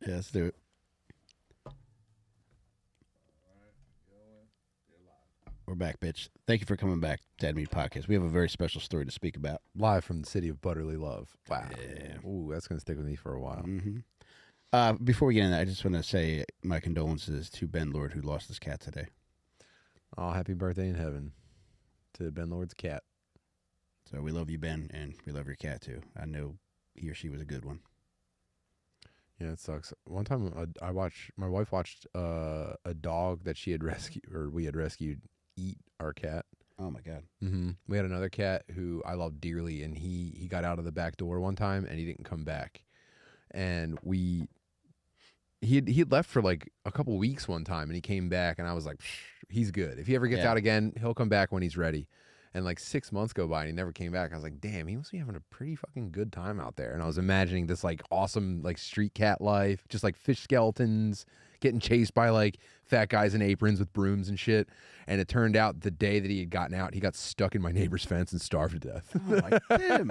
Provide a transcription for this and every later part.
Yeah, let's do it. We're back, bitch. Thank you for coming back to Dad Meat Podcast. We have a very special story to speak about. Live from the city of Butterly Love. Wow. Yeah. Ooh, that's going to stick with me for a while. Before we get into that, I just want to say my condolences to Ben Lord, who lost his cat today. Oh, happy birthday in heaven to Ben Lord's cat. So we love you, Ben, and we love your cat, too. I know he or she was a good one. Yeah, it sucks. One time my wife watched a dog that she had rescued, or we had rescued, eat our cat. Oh, my God. Mm-hmm. We had another cat who I loved dearly, and he got out of the back door one time, and he didn't come back. And he'd left for like a couple weeks one time, and he came back, and I was like, he's good. If he ever gets out again, he'll come back when he's ready. And like 6 months go by and he never came back. I was like, damn, he must be having a pretty fucking good time out there. And I was imagining this like awesome like street cat life, just like fish skeletons, getting chased by like fat guys in aprons with brooms and shit. And it turned out the day that he had gotten out, he got stuck in my neighbor's fence and starved to death. Oh, my Tim.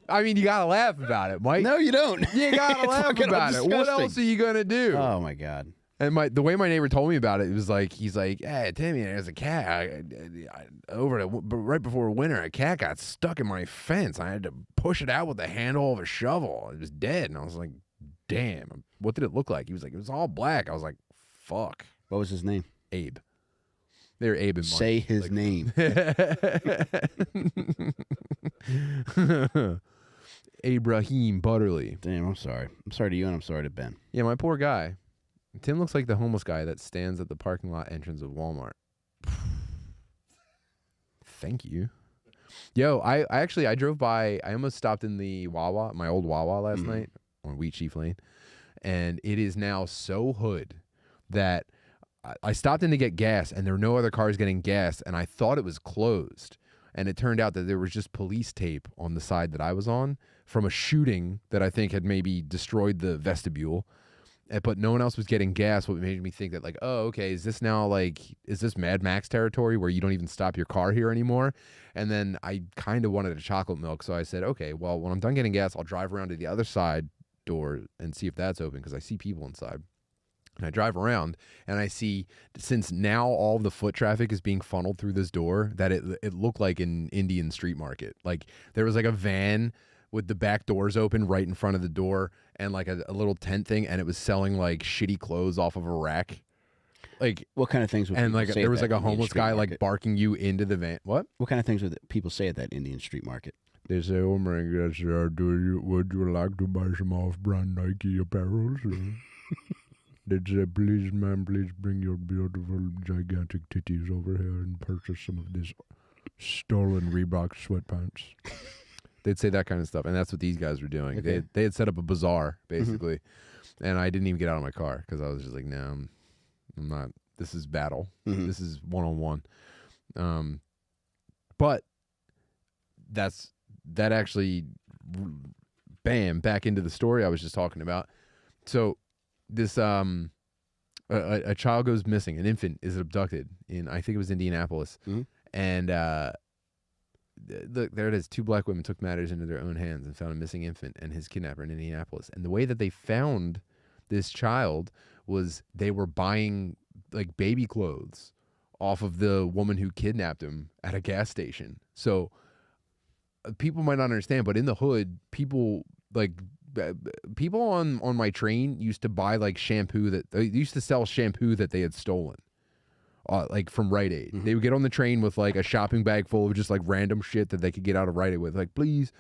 I mean, you gotta laugh about it, Mike. No, you don't. You gotta laugh about it. What else are you gonna do? Oh, my God. And the way my neighbor told me about it, it was like, he's like, hey, Timmy, there's a cat. Right before winter, a cat got stuck in my fence. I had to push it out with the handle of a shovel. It was dead. And I was like, damn, what did it look like? He was like, it was all black. I was like, fuck. What was his name? Abe. They're Abe and Mark. Say his name. Abraham Butterly. Damn, I'm sorry. I'm sorry to you and I'm sorry to Ben. Yeah, my poor guy. Tim looks like the homeless guy that stands at the parking lot entrance of Walmart. Thank you. Yo, I drove by. I almost stopped in the Wawa, my old Wawa last night on Wheat Chief Lane. And it is now so hood that I stopped in to get gas and there were no other cars getting gas. And I thought it was closed. And it turned out that there was just police tape on the side that I was on from a shooting that I think had maybe destroyed the vestibule. But no one else was getting gas, what made me think that, like, oh, okay, is this Mad Max territory where you don't even stop your car here anymore? And then I kind of wanted a chocolate milk, so I said, okay, well, when I'm done getting gas, I'll drive around to the other side door and see if that's open, because I see people inside. And I drive around, and I see, since now all the foot traffic is being funneled through this door, that it looked like an Indian street market. Like, there was, like, a van with the back doors open right in front of the door and like a little tent thing, and it was selling like shitty clothes off of a rack. Like, what kind of things would and people like say there at was that like a Indian homeless street guy market? like barking you into the van. What kind of things would people say at that Indian street market? They say, oh my gosh, would you like to buy some off-brand Nike apparel? They'd say, please, ma'am, please bring your beautiful, gigantic titties over here and purchase some of these stolen Reebok sweatpants. They'd say that kind of stuff, and that's what these guys were doing. Okay. They had set up a bazaar, basically, and I didn't even get out of my car because I was just like, no, I'm not. This is battle. This is one-on-one. But that actually, bam, back into the story I was just talking about. So this a child goes missing. An infant is abducted in, I think it was Indianapolis, and look, there it is. 2 black women took matters into their own hands and found a missing infant and his kidnapper in Indianapolis. And the way that they found this child was they were buying like baby clothes off of the woman who kidnapped him at a gas station. So people might not understand, but in the hood, people on my train used to buy like shampoo that they used to sell shampoo that they had stolen. Like from Rite Aid. They would get on the train with like a shopping bag full of just like random shit that they could get out of Rite Aid with. Like, please,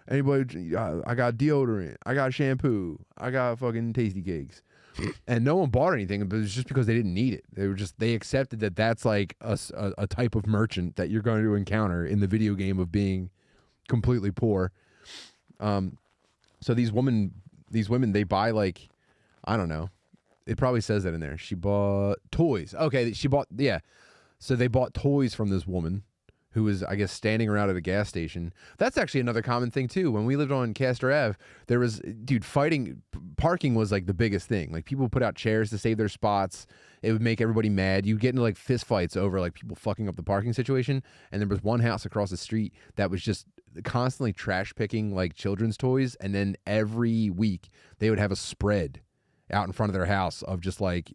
anybody, I got deodorant, I got shampoo, I got fucking tasty cakes. And no one bought anything, but it was just because they didn't need it. They accepted that that's like a type of merchant that you're going to encounter in the video game of being completely poor. So these women, they buy like, I don't know. It probably says that in there. She bought toys. Okay, so they bought toys from this woman who was, I guess, standing around at a gas station. That's actually another common thing, too. When we lived on Castor Ave, there was, parking was like the biggest thing. Like, people put out chairs to save their spots. It would make everybody mad. You'd get into like fist fights over like people fucking up the parking situation. And there was one house across the street that was just constantly trash picking like children's toys, and then every week they would have a spread out in front of their house of just like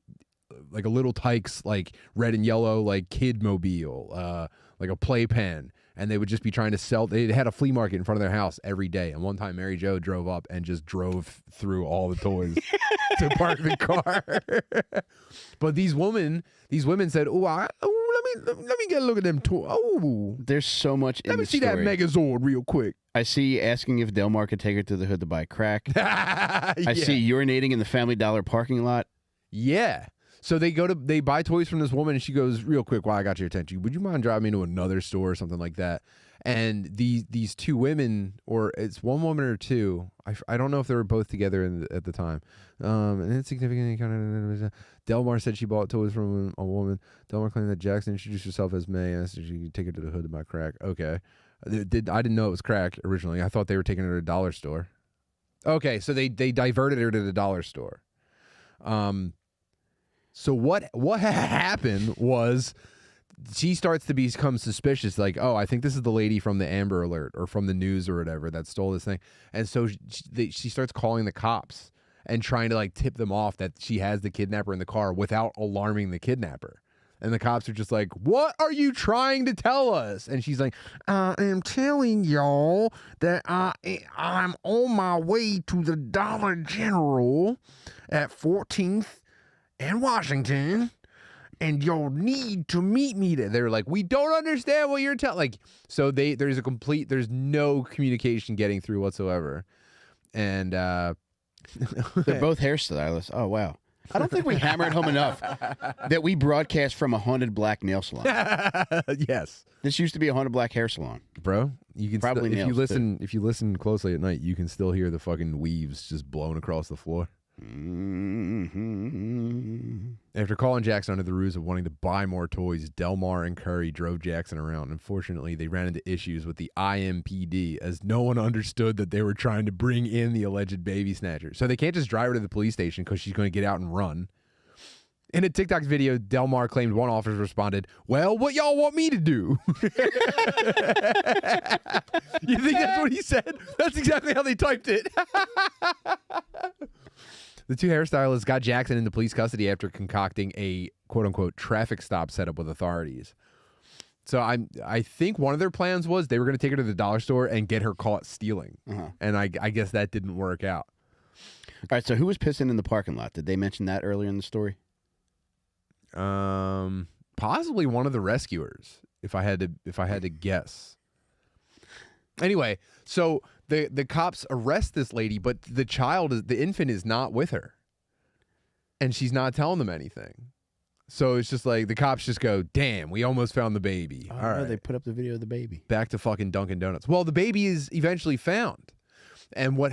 a little Tykes, like red and yellow, like kid mobile, like a playpen. And they would just be trying to sell. They had a flea market in front of their house every day. And one time, Mary Jo drove up and just drove through all the toys to park the car. But these women said, let me get a look at them toys. Oh, There's so much in let me the see that story. Megazord real quick. I see asking if Delmar could take her to the hood to buy crack. I Yeah. see urinating in the Family Dollar parking lot. Yeah. So they buy toys from this woman, and she goes, real quick, while I got your attention, would you mind driving me to another store or something like that? And these two women, or it's one woman or two, I don't know if they were both together at the time. And it's significant kind of. Delmar said she bought toys from a woman. Delmar claimed that Jackson introduced herself as May and asked if she could take her to the hood to buy crack. Okay. I didn't know it was crack originally. I thought they were taking her to a dollar store. Okay, so they diverted her to the dollar store. So what happened was she starts to become suspicious, like, oh, I think this is the lady from the Amber Alert or from the news or whatever that stole this thing. And so she starts calling the cops and trying to like tip them off that she has the kidnapper in the car without alarming the kidnapper. And the cops are just like, what are you trying to tell us? And she's like, I am telling y'all that I'm on my way to the Dollar General at 14th and Washington, and you'll need to meet me there. They're like, we don't understand what you're telling. Like, so there's no communication getting through whatsoever. And They're both hairstylists. Oh, wow. I don't think we hammer it home enough that we broadcast from a haunted black nail salon. Yes, This used to be a haunted black hair salon. bro. You can Probably still, nails, if you listen closely at night, you can still hear the fucking weaves just blowing across the floor. Mm-hmm. After calling Jackson under the ruse of wanting to buy more toys, Delmar and Curry drove Jackson around. Unfortunately, they ran into issues with the IMPD as no one understood that they were trying to bring in the alleged baby snatcher. So they can't just drive her to the police station because she's going to get out and run. In a TikTok video, Delmar claimed one officer responded, well, what y'all want me to do? You think that's what he said? That's exactly how they typed it. The two hairstylists got Jackson into police custody after concocting a quote-unquote traffic stop setup with authorities. So I think one of their plans was they were going to take her to the dollar store and get her caught stealing. And I guess that didn't work out. All right, so who was pissing in the parking lot? Did they mention that earlier in the story? Possibly one of the rescuers, if I had to guess. Anyway, so the cops arrest this lady, but the infant is not with her, and she's not telling them anything. So it's just like the cops just go, "Damn, we almost found the baby." Oh, All no, right, they put up the video of the baby. back to fucking Dunkin' Donuts. Well, the baby is eventually found, and what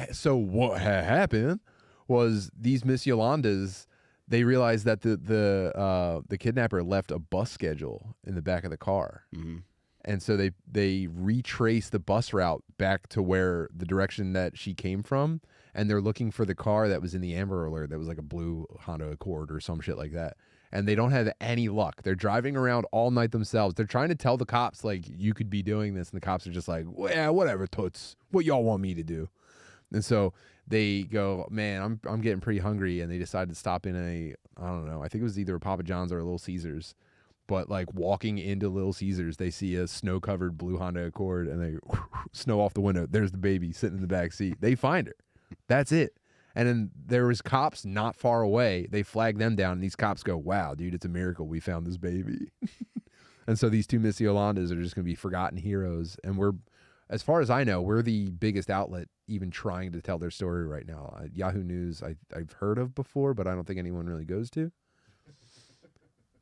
happened was these Miss Yolandas. They realized that the kidnapper left a bus schedule in the back of the car. Mm-hmm. And so they retrace the bus route back to where the direction that she came from, and they're looking for the car that was in the Amber Alert that was like a blue Honda Accord or some shit like that. And they don't have any luck. They're driving around all night themselves. They're trying to tell the cops, like, you could be doing this, and the cops are just like, well, yeah, whatever, toots. What y'all want me to do? And so they go, man, I'm getting pretty hungry, and they decide to stop in I don't know, I think it was either a Papa John's or a Little Caesars. But like walking into Little Caesars, they see a snow-covered blue Honda Accord, and they snow off the window. There's the baby sitting in the back seat. They find her. That's it. And then there was cops not far away. They flag them down, and these cops go, wow, dude, it's a miracle we found this baby. And so these two Miss Yolandas are just going to be forgotten heroes. And we're, as far as I know, we're the biggest outlet even trying to tell their story right now. Yahoo News, I've heard of before, but I don't think anyone really goes to.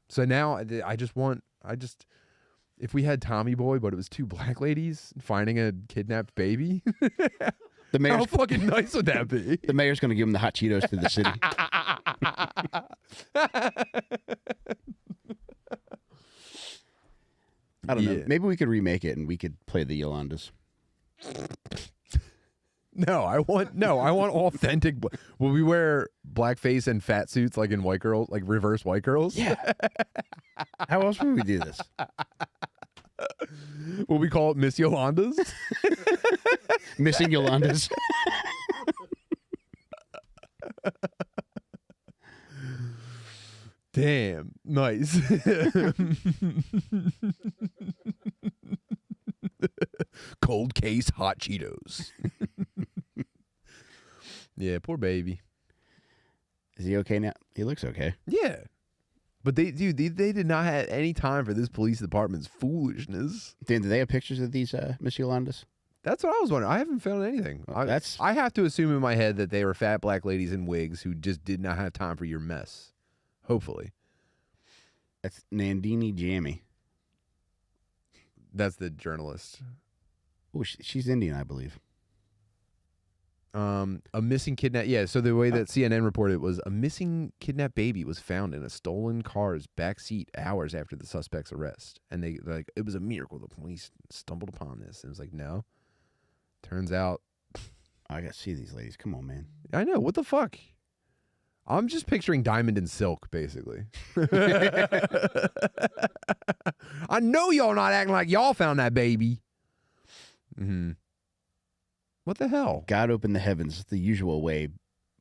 So now if we had Tommy Boy, but it was two black ladies finding a kidnapped baby, The mayor's, how fucking nice would that be? the mayor's going to give him the hot Cheetos to the city. I don't know. Maybe we could remake it and we could play the Yolandas. No, I want authentic. Will we wear blackface and fat suits like in White Girls, like reverse White Girls? Yeah. How else would we do this? What we call it, Miss Yolanda's? Missing Yolanda's. Damn. Nice. Cold case hot Cheetos. Yeah, poor baby. Is he okay now? He looks okay. Yeah. But they did not have any time for this police department's foolishness. Dan, do they have pictures of these Miss Yolandas? That's what I was wondering. I haven't found anything. I have to assume in my head that they were fat black ladies in wigs who just did not have time for your mess. Hopefully. That's Nandini Jammy. That's the journalist. Oh, she's Indian, I believe. A missing kidnapped. Yeah, so the way that CNN reported was a missing kidnapped baby was found in a stolen car's back seat hours after the suspect's arrest. And they're like, it was a miracle the police stumbled upon this. And it was like, no. Turns out. I got to see these ladies. Come on, man. I know. What the fuck? I'm just picturing Diamond and Silk, basically. I know y'all not acting like y'all found that baby. Mm-hmm. What the hell? God opened the heavens the usual way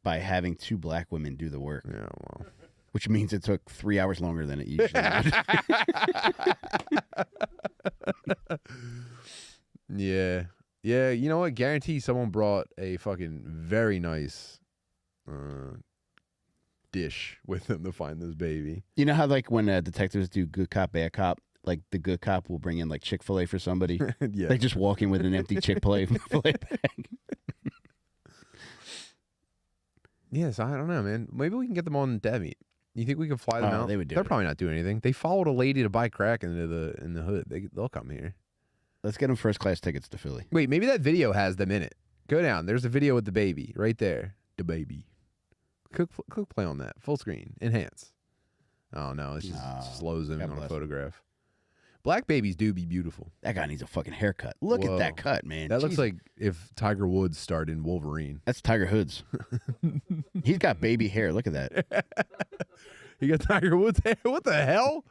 by having two black women do the work. Yeah, well. Which means it took 3 hours longer than it usually would. Yeah. Yeah, you know what? Guarantee someone brought a fucking very nice dish with them to find this baby. You know how like when detectives do good cop, bad cop, like the good cop will bring in like Chick-fil-A for somebody? Yeah. They just walk in with an empty Chick-fil-A bag. Yes, I don't know, man. Maybe we can get them on dead meat. You think we can fly them out? They would do They're it. probably not doing anything. They followed a lady to buy crack in the hood. They'll come here. Let's get them first class tickets to Philly. Wait, maybe that video has them in it. Go down. There's a video with the baby right there. The baby. Click play on that. Full screen. Enhance. Oh, no. It's just slow zooming on a photograph. Black babies do be beautiful. That guy needs a fucking haircut. Look at that cut, man. That looks like if Tiger Woods starred in Wolverine. That's Tiger Hood's. He's got baby hair. Look at that. He got Tiger Woods hair? What the hell?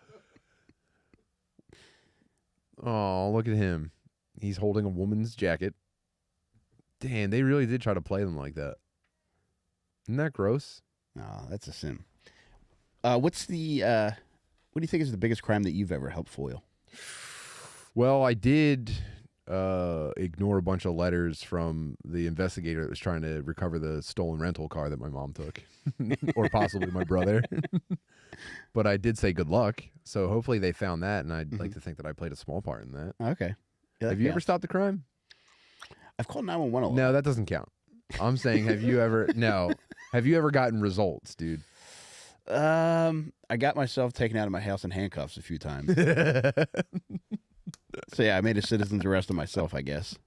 Oh, look at him. He's holding a woman's jacket. Damn, they really did try to play them like that. Isn't that gross? No, that's a sin. What do you think is the biggest crime that you've ever helped foil? Well, I did ignore a bunch of letters from the investigator that was trying to recover the stolen rental car that my mom took, or possibly my brother. But I did say good luck, so hopefully they found that, and I'd like to think that I played a small part in that. Okay. Yeah, have you ever stopped a crime? I've called 911 a lot. No, that doesn't count. I'm saying, have you ever? No. Have you ever gotten results, dude? I got myself taken out of my house in handcuffs a few times. So yeah, I made a citizen's arrest of myself, I guess.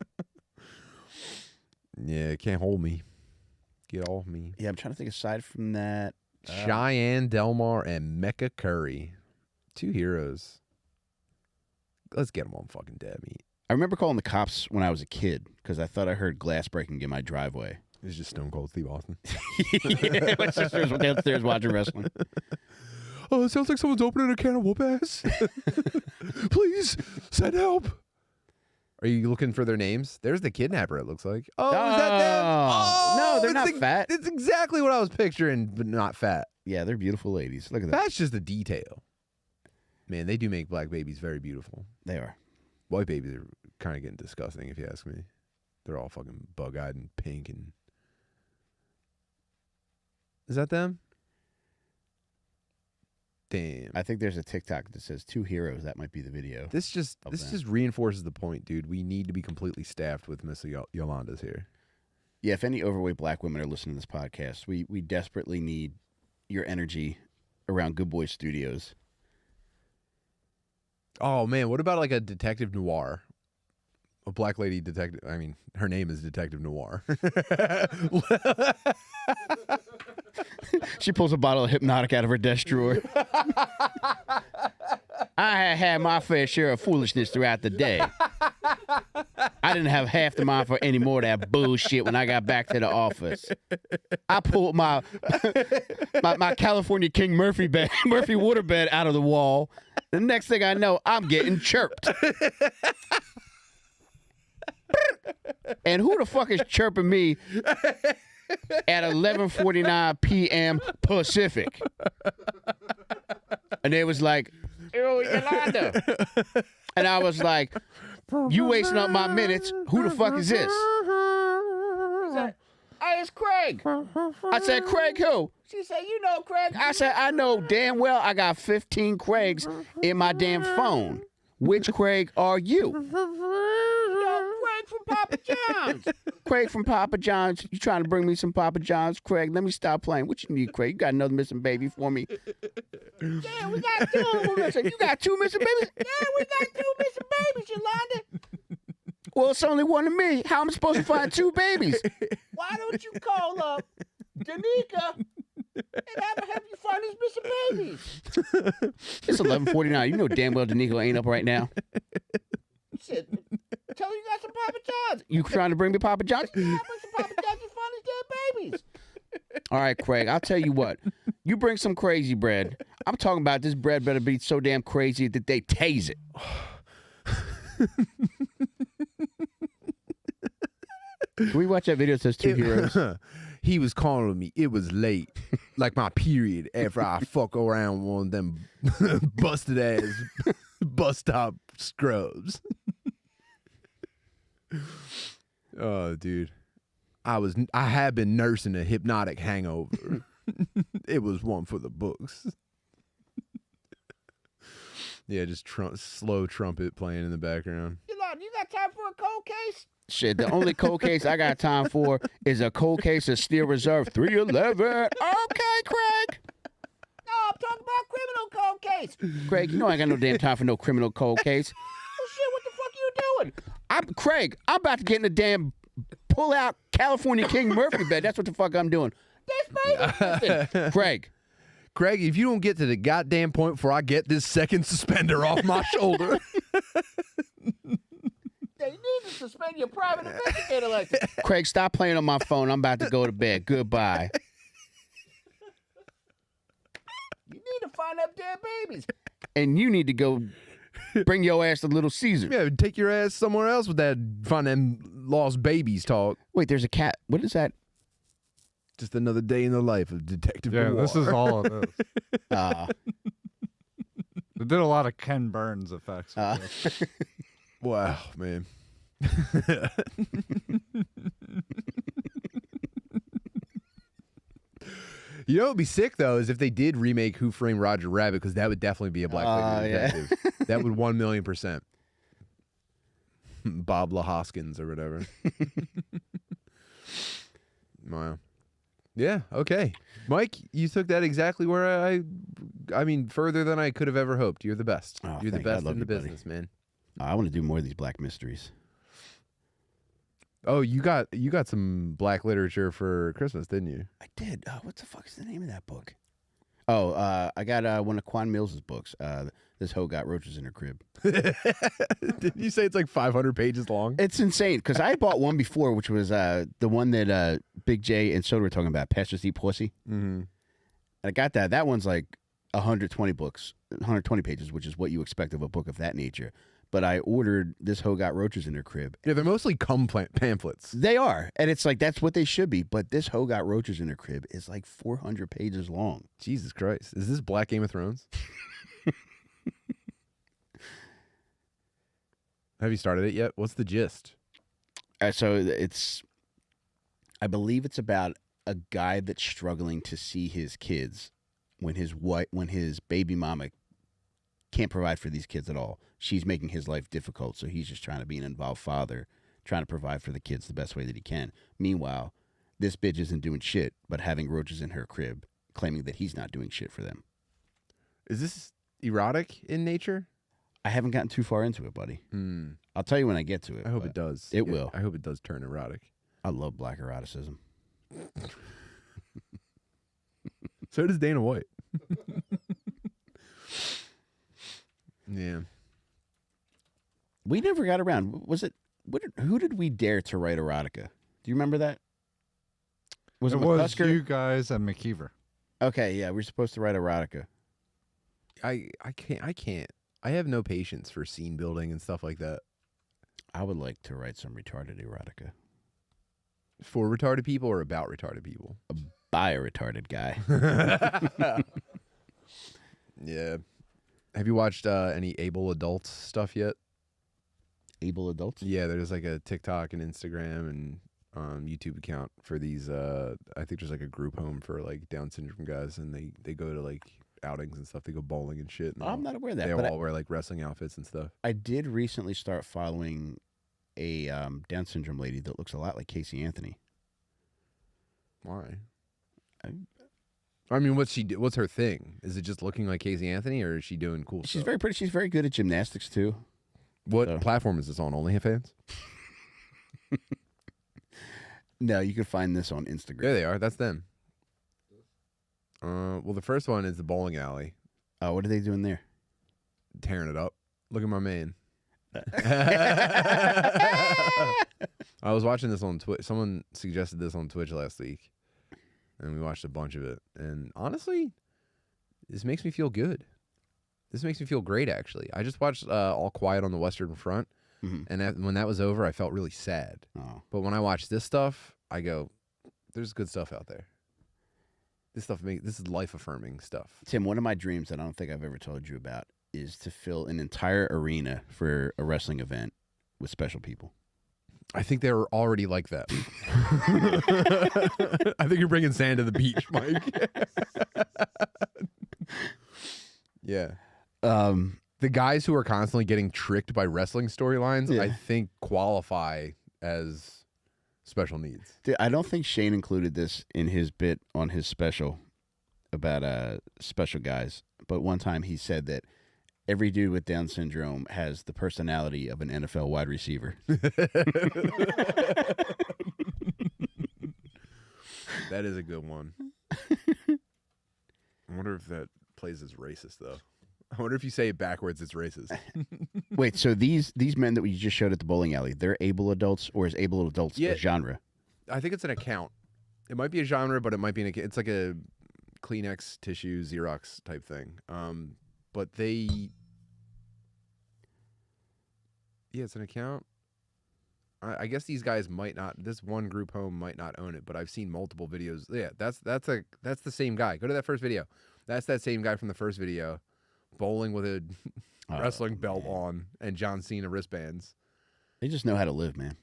Yeah, it can't hold me. Get off me. Yeah, I'm trying to think aside from that. Cheyenne Delmar and Mecca Curry. Two heroes. Let's get them on fucking dead meat. I remember calling the cops when I was a kid because I thought I heard glass breaking in my driveway. It was just Stone Cold Steve Austin. Yeah, my sister was downstairs watching wrestling. Oh, it sounds like someone's opening a can of whoop ass. Please, send help. Are you looking for their names? There's the kidnapper, it looks like. Oh, is that them? Oh, no, they're not fat. It's exactly what I was picturing, but not fat. Yeah, they're beautiful ladies. Look at that. That's just a detail. Man, they do make black babies very beautiful. They are. White babies are kind of getting disgusting, if you ask me. They're all fucking bug-eyed and pink and... Is that them? Damn. I think there's a TikTok that says 2 heroes. That might be the video. This just reinforces the point, dude. We need to be completely staffed with Miss Yolanda's here. Yeah, if any overweight black women are listening to this podcast, we desperately need your energy around Good Boy Studios. Oh, man. What about like a detective noir? A black lady detective. I mean, her name is Detective Noir. She pulls a bottle of Hypnotic out of her desk drawer. I had my fair share of foolishness throughout the day. I didn't have half the mind for any more of that bullshit when I got back to the office. I pulled my California King Murphy waterbed out of the wall. The next thing I know, I'm getting chirped. And who the fuck is chirping me at 11:49 p.m. Pacific? And they was like, "Yo, Yolanda." And I was like, "You wasting up my minutes. Who the fuck is this?" She said, "Hey, it's Craig." I said, "Craig who?" She said, "You know Craig." I said, "I know damn well I got 15 Craigs in my damn phone. Which Craig are you?" Craig from Papa John's. Craig from Papa John's. You trying to bring me some Papa John's, Craig? Let me stop playing. What you need, Craig? You got another missing baby for me? Yeah, we got two. I said, "You got two missing babies?" "Yeah, we got two missing babies, Yolanda." "Well, it's only one of me. How am I supposed to find two babies?" "Why don't you call up Danica and have her help you find these missing babies?" It's 11:49. You know damn well Danica ain't up right now. He said, "Tell her you got some Papa John's." "You trying to bring me Papa John's?" "Yeah, I'll bring some Papa John's and find these damn babies." "All right, Craig, I'll tell you what. You bring some crazy bread. I'm talking about this bread better be so damn crazy that they tase it." Can we watch that video that says two heroes? He was calling me. It was late. Like my period after I fuck around one of them busted ass bus stop scrubs. Oh, dude. I had been nursing a hypnotic hangover. It was one for the books. Yeah, just slow trumpet playing in the background. You got time for a cold case? Shit, the only cold case I got time for is a cold case of Steel Reserve 311. Okay, Craig. No, I'm talking about criminal cold case. Craig, you know I ain't got no damn time for no criminal cold case. Well, shit, what the fuck are you doing? Craig, I'm about to get in the damn pull-out California King Murphy bed. That's what the fuck I'm doing. This baby. Craig, if you don't get to the goddamn point before I get this second suspender off my shoulder. They need to suspend your private investigator license. Craig, stop playing on my phone. I'm about to go to bed. Goodbye. You need to find them damn babies. And you need to go bring your ass to Little Caesar. Yeah, take your ass somewhere else with that find them lost babies talk. Wait, there's a cat. What is that? Just another day in the life of Detective Yeah, Noir. this is all it is. They did a lot of Ken Burns effects. Wow, man. You know what would be sick, though, is if they did remake Who Framed Roger Rabbit, because that would definitely be a Black Lady detective. That would 1,000,000%. Bob LaHoskins or whatever. Wow. Yeah, okay. Mike, you took that exactly where I mean, further than I could have ever hoped. You're the best. Oh, You're the best in the buddy. business, man. I want to do more of these black mysteries. Oh, you got some black literature for Christmas, didn't you? I did. What the fuck is the name of that book? Oh, I got one of Quan Mills's books. This hoe got roaches in her crib. Didn't you say it's like 500 pages long? It's insane because I bought one before, which was the one that Big J and Soda were talking about, Pastors Eat Pussy. Mm-hmm. I got that. That one's like 120 pages, which is what you expect of a book of that nature. But I ordered This Hoe Got Roaches in Her Crib. Yeah, they're mostly pamphlets. They are. And it's like, that's what they should be. But This Hoe Got Roaches in Her Crib is like 400 pages long. Jesus Christ. Is this Black Game of Thrones? Have you started it yet? What's the gist? So it's, I believe it's about a guy that's struggling to see his kids when his baby mama can't provide for these kids at all. She's making his life difficult, so he's just trying to be an involved father, trying to provide for the kids the best way that he can. Meanwhile, this bitch isn't doing shit, but having roaches in her crib, claiming that he's not doing shit for them. Is this erotic in nature? I haven't gotten too far into it, buddy. I'll tell you when I get to it. I hope it does. It will. I hope it does turn erotic. I love black eroticism. So does Dana White. Yeah. We never got around. Was it? Who did we dare to write erotica? Do you remember that? Was it was McCusker? you guys and McKeever. Okay, yeah, we're supposed to write erotica. I can't. I have no patience for scene building and stuff like that. I would like to write some retarded erotica For retarded people or about retarded people? by a retarded guy. Yeah. Have you watched any able adults stuff yet? Able adults? Yeah, there's like a TikTok and Instagram and YouTube account for these. I think there's like a group home for like Down syndrome guys, and they go to like outings and stuff. They go bowling and shit. And I'm not aware of that. They but all wear like wrestling outfits and stuff. I did recently start following a Down syndrome lady that looks a lot like Casey Anthony. Why? I mean, what's her thing? Is it just looking like Casey Anthony, or is she doing cool She's stuff? very pretty. She's very good at gymnastics too. What platform is this on? OnlyFans? No, you can find this on Instagram. There they are. That's them. Well, the first one is the bowling alley. Oh, what are they doing there? Tearing it up. Look at my man. I was watching this on Twitch. Someone suggested this on Twitch last week, and we watched a bunch of it. And honestly, this makes me feel good. This makes me feel great, actually. I just watched All Quiet on the Western Front, and when that was over, I felt really sad. Oh. But when I watch this stuff, I go, there's good stuff out there. This is life-affirming stuff. Tim, one of my dreams that I don't think I've ever told you about is to fill an entire arena for a wrestling event with special people. I think they were already like that. I think you're bringing sand to the beach, Mike. Yeah. The guys who are constantly getting tricked by wrestling storylines, Yeah. I think qualify as special needs. Dude, I don't think Shane included this in his bit on his special about special guys, but one time he said that every dude with Down syndrome has the personality of an NFL wide receiver. That is a good one. I wonder if that plays as racist, though. I wonder if you say it backwards, it's racist. Wait, so these men that we just showed at the bowling alley, they're able adults, or is able adults a genre? I think it's an account. It might be a genre, but it might be it's like a Kleenex tissue Xerox type thing. But it's an account. I guess these guys might not. This one group home might not own it, but I've seen multiple videos. Yeah, that's the same guy. Go to that first video. That's that same guy from the first video, bowling with a wrestling belt on and John Cena wristbands. They just know how to live, man.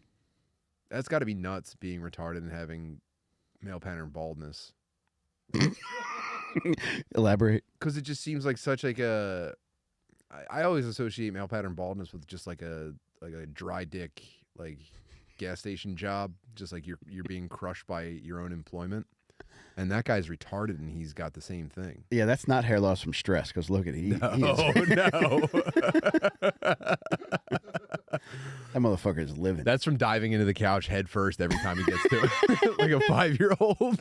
That's got to be nuts, being retarded and having male pattern baldness. Elaborate. Because it just seems like such like a. I always associate male pattern baldness with just like a dry dick like gas station job, just like you're being crushed by your own employment. And that guy's retarded, and he's got the same thing. Yeah, that's not hair loss from stress. Because look at it. No. That motherfucker is living. That's from diving into the couch head first every time he gets to it, like a 5-year-old.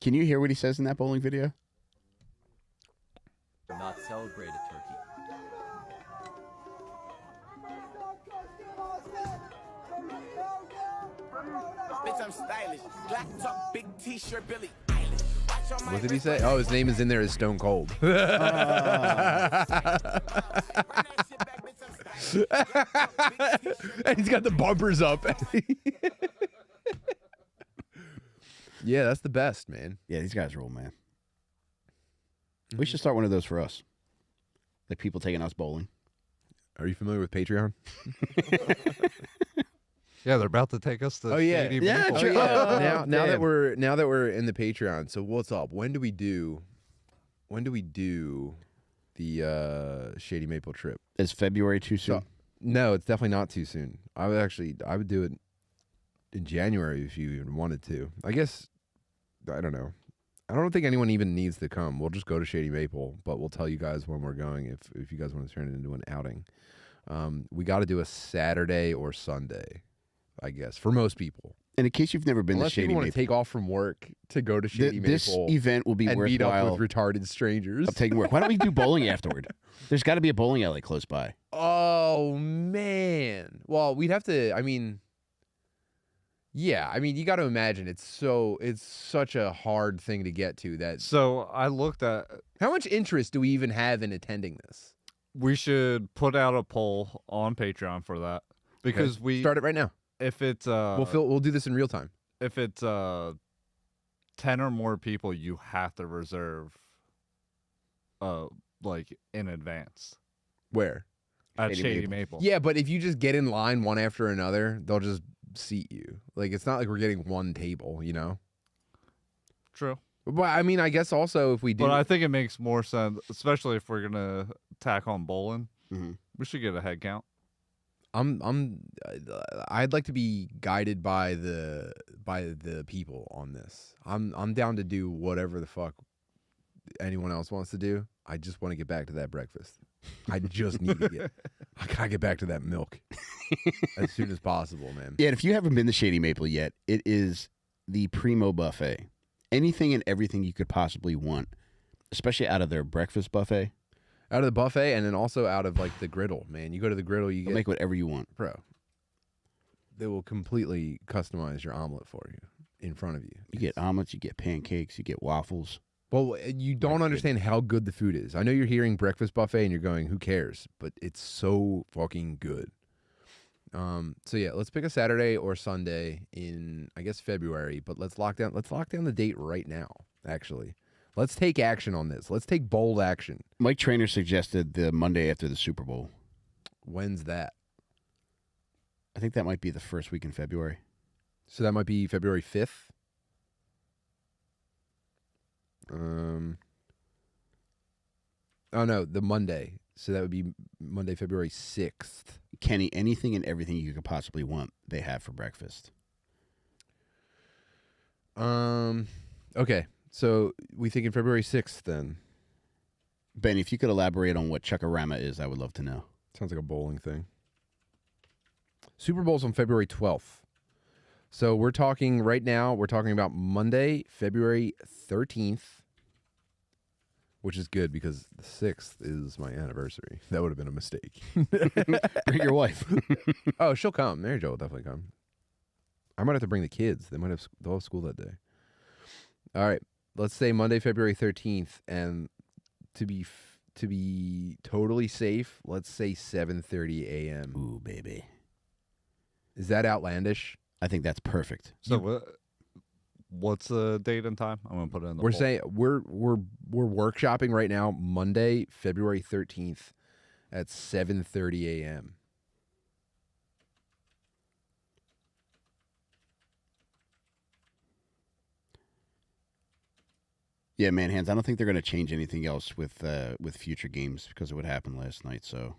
Can you hear what he says in that bowling video? Not celebrate a turkey. Bitch, I'm stylish. Black top, big t-shirt, Billy Eilish. Watch on my What did he say? Oh, his name is in there as Stone Cold. And he's got the bumpers up. Yeah, that's the best, man. Yeah, these guys rule, man. We should start one of those for us. Like people taking us bowling. Are you familiar with Patreon? Yeah, they're about to take us to Shady Yeah, Maple. true. now damn. that we're in the Patreon, so what's up? When do we do the Shady Maple trip? Is February too soon? No, it's definitely not too soon. I would do it in January if you even wanted to. I guess, I don't know. I don't think anyone even needs to come. We'll just go to Shady Maple, but we'll tell you guys when we're going if you guys want to turn it into an outing. We got to do a Saturday or Sunday, I guess, for most people. And in case you've never been Unless to Shady people want Maple, to take off from work to go to Shady this Maple event will be and meet worthwhile. up with retarded strangers. I'm taking work. Why don't we do bowling afterward? There's got to be a bowling alley close by. Oh, man. Well, we'd have to, I mean, Yeah, I mean, you got to imagine it's such a hard thing to get to that. So I looked at. How much interest do we even have in attending this? We Okay. should put out a poll on Patreon for that because we Start it right now. if it's We'll do this in real time. if it's 10 or more people, you have to reserve like in advance Where? at Shady Shady Maple. Maple. Yeah, but if you just get in line one after another, they'll just seat you. Like, it's not like we're getting one table, you know? True. But I mean, I guess also if we do, But I think it makes more sense, especially if we're gonna tack on bowling. Mhm. We should get a head count. I'd like to be guided by the people on this. I'm down to do whatever the fuck anyone else wants to do. I just want to get back to that breakfast. I just need to I gotta get back to that milk as soon as possible, man. Yeah, and if you haven't been to Shady Maple yet, it is the primo buffet. Anything and everything you could possibly want, especially out of their breakfast buffet. Out of the buffet and then also out of like the griddle, man. You go to the griddle, you They'll get make whatever you want. bro. They will completely customize your omelet for you in front of you. You get omelets, you get pancakes, you get waffles. Well, you don't understand how good the food is. I know you're hearing breakfast buffet and you're going, who cares? But it's so fucking good. So yeah, let's pick a Saturday or Sunday in, I guess, February. But let's lock down the date right now. Actually, let's take action on this. Let's take bold action. Mike Trainer suggested the Monday after the Super Bowl. When's that? I think that might be the first week in February. So that might be February 5th. Oh no, the Monday. So that would be Monday, February 6th. Kenny, anything and everything you could possibly want, they have for breakfast. Okay. So we thinking February 6th then. Ben, if you could elaborate on what Chuckarama is, I would love to know. Sounds like a bowling thing. Super Bowl's on February 12th. So we're talking right now, we're talking about Monday, February 13th, which is good because the 6th is my anniversary. That would have been a mistake. Bring your wife. Oh, she'll come. Mary Jo will definitely come. I might have to bring the kids. They'll have school that day. All right. Let's say Monday, February 13th, and to be totally safe, let's say 7:30 a.m. Ooh, baby. Is that outlandish? I think that's perfect. So what's the date and time? I'm gonna put it in the We're poll. saying we're workshopping right now, Monday, February 13th at 7:30 a.m. Yeah, man, hands. I don't think they're going to change anything else with future games because of what happened last night. So,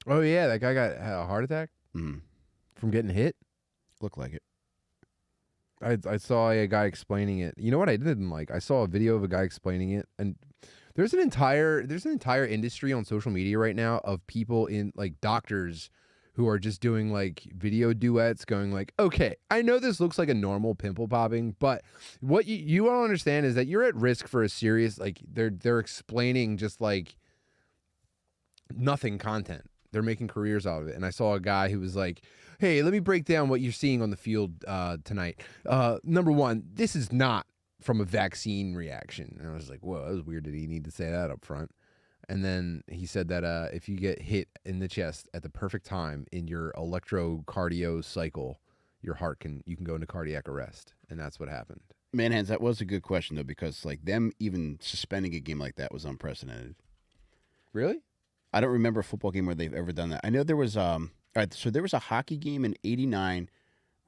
Oh yeah, that guy had a heart attack from getting hit. look like it. I saw a guy explaining it. You know what I didn't like? I saw a video of a guy explaining it, and there's an entire industry on social media right now of people in like doctors who are just doing like video duets, going like, okay, I know this looks like a normal pimple popping, but what you don't understand is that you're at risk for a serious, like they're explaining just like nothing content. They're making careers out of it. And I saw a guy who was like, hey, let me break down what you're seeing on the field tonight. Number one, this is not from a vaccine reaction. And I was like, whoa, that was weird. Did he need to say that up front? And then he said that if you get hit in the chest at the perfect time in your electrocardio cycle, your heart you can go into cardiac arrest. And that's what happened. Man, hands. That was a good question though, because like them even suspending a game like that was unprecedented. Really? I don't remember a football game where they've ever done that. I know there was all right, so there was a hockey game in '89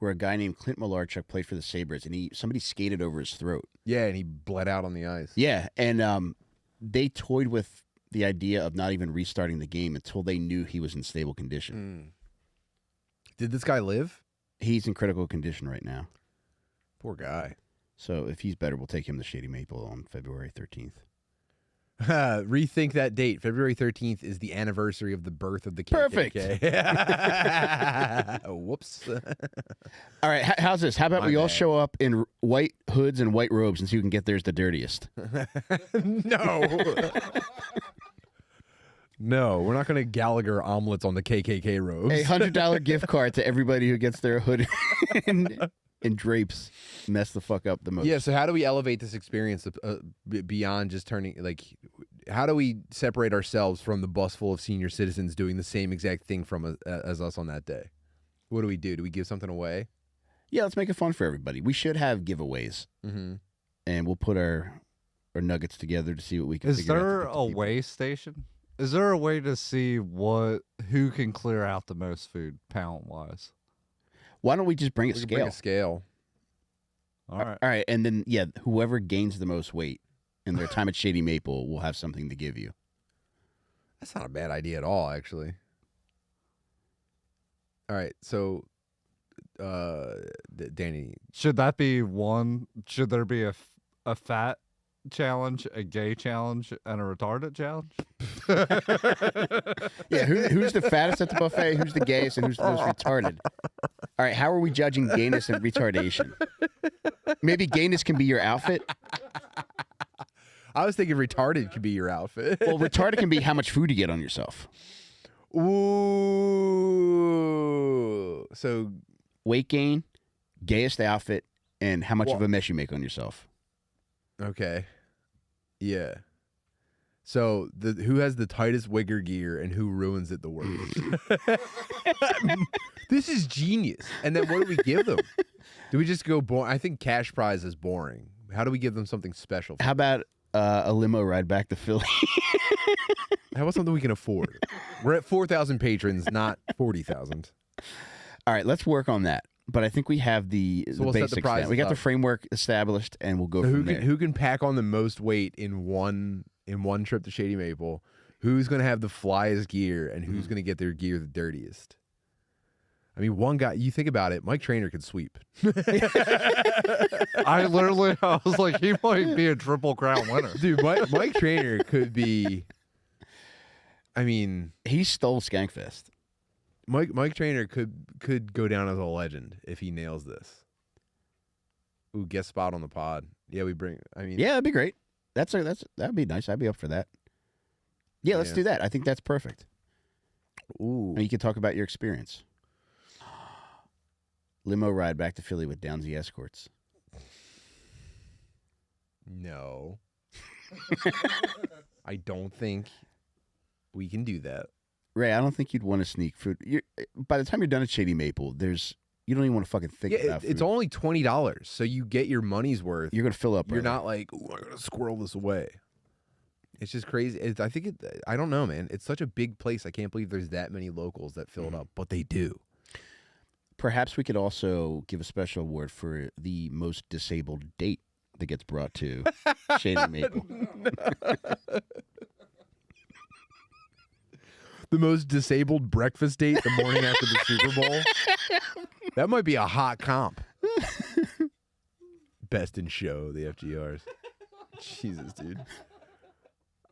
where a guy named Clint Malarchuk played for the Sabres, and somebody skated over his throat. Yeah, and he bled out on the ice. Yeah, and they toyed with the idea of not even restarting the game until they knew he was in stable condition. Did this guy live? He's in critical condition right now. Poor guy. So if he's better, we'll take him to Shady Maple on February 13th. Rethink that date. February 13th is the anniversary of the birth of the KKK. Perfect. Whoops. All right, how's this? How about My we all bad. show up in white hoods and white robes and see who can get theirs the dirtiest? No. No, we're not going to Gallagher omelets on the KKK robes. A $100 gift card to everybody who gets their hood. and drapes mess the fuck up the most. Yeah, so how do we elevate this experience beyond just turning, how do we separate ourselves from the bus full of senior citizens doing the same exact thing as us on that day? What do we do? Do we give something away? Yeah, let's make it fun for everybody. We should have giveaways, and we'll put our nuggets together to see what we can. Is there a weigh station? Is there a way to see who can clear out the most food pound wise? Why don't we just bring a We can scale? bring a scale. All right. All right, and then whoever gains the most weight in their time at Shady Maple will have something to give you. That's not a bad idea at all, actually. All right, so, Danny. Should that be one? Should there be a fat challenge, a gay challenge, and a retarded challenge? Yeah, who's the fattest at the buffet? Who's the gayest, and who's the most retarded? All right, how are we judging gayness and retardation? Maybe gayness can be your outfit. I was thinking retarded could be your outfit. Well, retarded can be how much food you get on yourself. Ooh. So Weight gain, gayest outfit, and how much of a mess you make on yourself. okay. Yeah. So who has the tightest wigger gear and who ruins it the worst? This is genius. And then what do we give them? Do we just go boring? I think cash prize is boring. How do we give them something special? How about a limo ride back to Philly? How about something we can afford? We're at 4,000 patrons, not 40,000. All right, let's work on that. But I think we have the we'll set the basics. prizes We got the up. framework established, and we'll go So from there. who can pack on the most weight in one trip to Shady Maple? Who's going to have the flyest gear, and who's going to get their gear the dirtiest? I mean, one guy. You think about it. Mike Trainer could sweep. I was like, he might be a Triple Crown winner. Dude, Mike Trainer could be. I mean, He stole Skankfest. Mike Trainer could go down as a legend if he nails this. Ooh, guest spot on the pod. Yeah, we bring. I mean, Yeah, that'd be great. That'd be nice. I'd be up for that. Yeah, let's Yeah. do that. I think that's perfect. Ooh, And you can talk about your experience. Limo ride back to Philly with Downsy escorts. no. I don't think we can do that. Ray, I don't think you'd want to sneak food. By the time you're done at Shady Maple, you don't even want to fucking think about food. It's only $20, so you get your money's worth. You're gonna fill up. You're brother. not like, ooh, I'm gonna squirrel this away. It's just crazy. I don't know, man. It's such a big place. I can't believe there's that many locals that fill it up, but they do. Perhaps we could also give a special award for the most disabled date that gets brought to Shady Maple. The most disabled breakfast date the morning after the Super Bowl. That might be a hot comp. Best in show, the FGRs. Jesus, dude.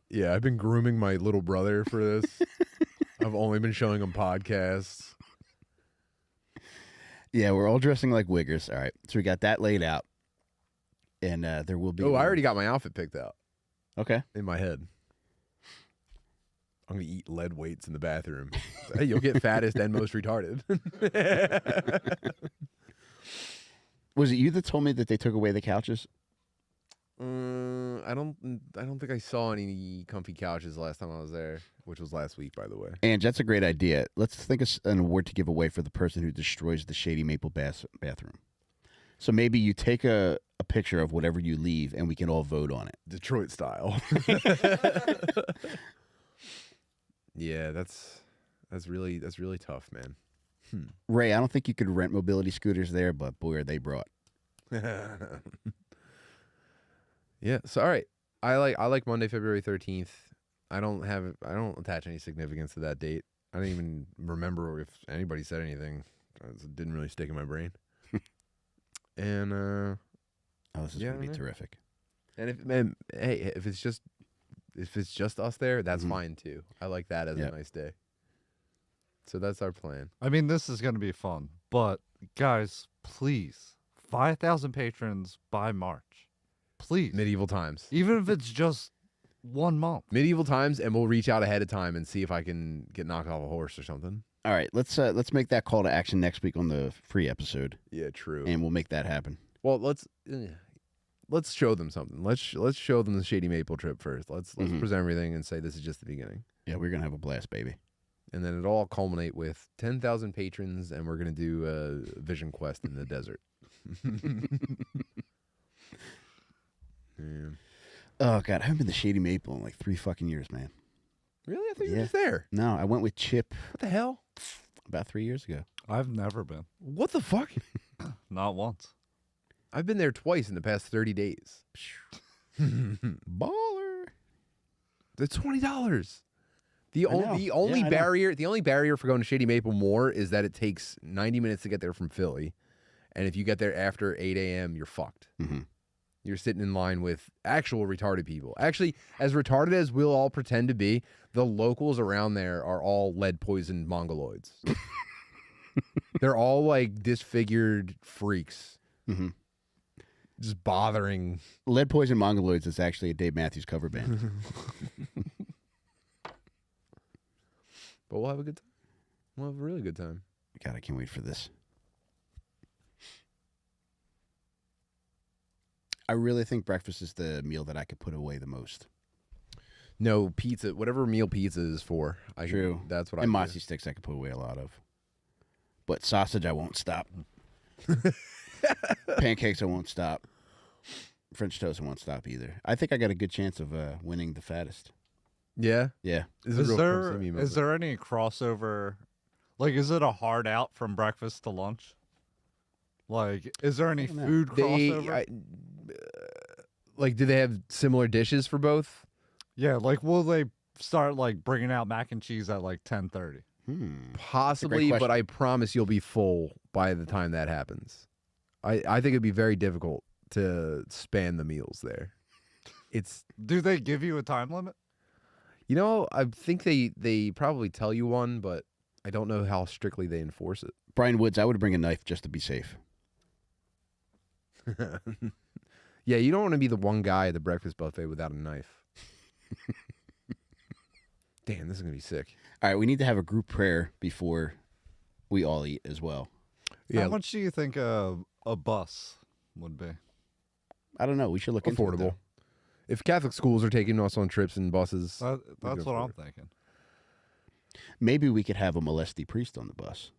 Yeah, I've been grooming my little brother for this. I've only been showing him podcasts. Yeah, we're all dressing like wiggers. All right, so we got that laid out, and there will be. Oh, I already got my outfit picked out Okay. in my head. I'm gonna eat lead weights in the bathroom. Hey, you'll get fattest and most retarded. Was it you that told me that they took away the couches? I don't think I saw any comfy couches last time I was there, which was last week, by the way. And that's a great idea. Let's think of an award to give away for the person who destroys the Shady Maple bathroom. So maybe you take a picture of whatever you leave, and we can all vote on it. Detroit style. Yeah, that's really tough, man. Ray, I don't think you could rent mobility scooters there, but boy, are they brought. Yeah. So all right, I like Monday, February 13th. I don't attach any significance to that date. I don't even remember if anybody said anything. It didn't really stick in my brain. And Oh, this is Yeah, going to be man. terrific. and if it's just us there, that's Mhm. fine too. I like that as Yep. a nice day. So that's our plan. I mean, this is going to be fun. But, guys, please, 5,000 patrons by March. Please. Medieval times. Even if it's just 1 month. Medieval times, and we'll reach out ahead of time and see if I can get knocked off a horse or something. All right, let's make that call to action next week on the free episode, Yeah, true. and we'll make that happen. Well, let's show them something. Let's show them the Shady Maple trip first. Let's present everything and say this is just the beginning. Yeah, we're gonna have a blast, baby. And then it'll all culminate with 10,000 patrons, and we're gonna do a vision quest in the desert. Yeah. Oh God, I haven't been to Shady Maple in like 3 fucking years, man. Really? I thought you were Yeah. just there. No, I went with Chip What the hell? about 3 years ago. I've never been. What the fuck? Not once. I've been there twice in the past 30 days. Baller. It's $20. The I know. only Yeah, I know. barrier for going to Shady Maple more is that it takes 90 minutes to get there from Philly, and if you get there after 8 a.m., you're fucked. Mm-hmm. You're sitting in line with actual retarded people. Actually, as retarded as we'll all pretend to be, the locals around there are all lead-poisoned mongoloids. They're all like disfigured freaks. Mm-hmm. Just bothering. Lead Poison Mongoloids is actually a Dave Matthews cover band. But we'll have a good time. We'll have a really good time. God, I can't wait for this. I really think breakfast is the meal that I could put away the most. No, pizza, whatever meal pizza is for. True. That's what And I matzo sticks I could put away a lot of. But sausage I won't stop. Pancakes I won't stop. French toast I won't stop either. I think I got a good chance of winning the fattest. Yeah. Yeah. This a Is real there proximity moment. is there any crossover? Like, is it a hard out from breakfast to lunch? Like, is there any don't know. food crossover? Like, do they have similar dishes for both? Yeah, like, will they start like bringing out mac and cheese at like 10:30? Possibly, question. but I promise you'll be full by the time that happens. I think it'd be very difficult to span the meals there. It's, Do they give you a time limit? you know, I think they probably tell you one, but I don't know how strictly they enforce it. Brian Woods, I would bring a knife just to be safe. Yeah, you don't want to be the one guy at the breakfast buffet without a knife. Damn, this is going to be sick. All right, we need to have a group prayer before we all eat as well. Yeah, How much do you think a bus would be? I don't know. We should look into it, affordable. though. If Catholic schools are taking us on trips and buses, That's go what for I'm it. thinking. Maybe we could have a molesty priest on the bus.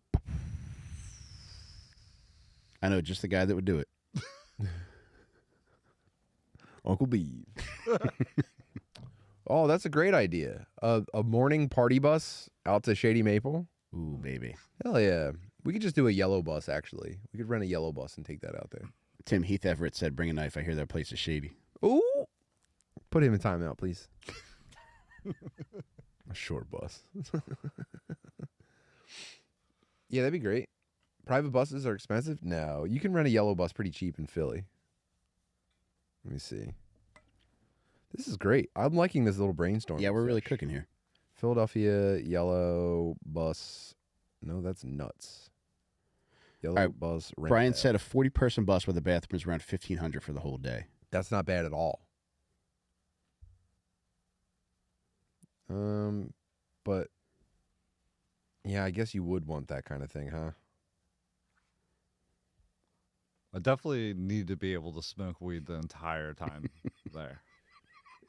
I know just the guy that would do it. Uncle Beeve. Oh, that's a great idea. A morning party bus out to Shady Maple. Ooh, baby. Hell yeah. We could just do a yellow bus, actually. We could rent a yellow bus and take that out there. Tim Heath Everett said, bring a knife. I hear that place is shady. Ooh. Put him in timeout, please. A short bus. Yeah, that'd be great. Private buses are expensive? No. You can rent a yellow bus pretty cheap in Philly. Let me see. This is great. I'm liking this little brainstorm. Yeah, we're really cooking here. Philadelphia yellow bus. No, that's nuts. Yellow All right, bus. Rent Brian out. said a 40-person bus with a bathroom is around $1,500 for the whole day. That's not bad at all. But yeah, I guess you would want that kind of thing, huh? I definitely need to be able to smoke weed the entire time there.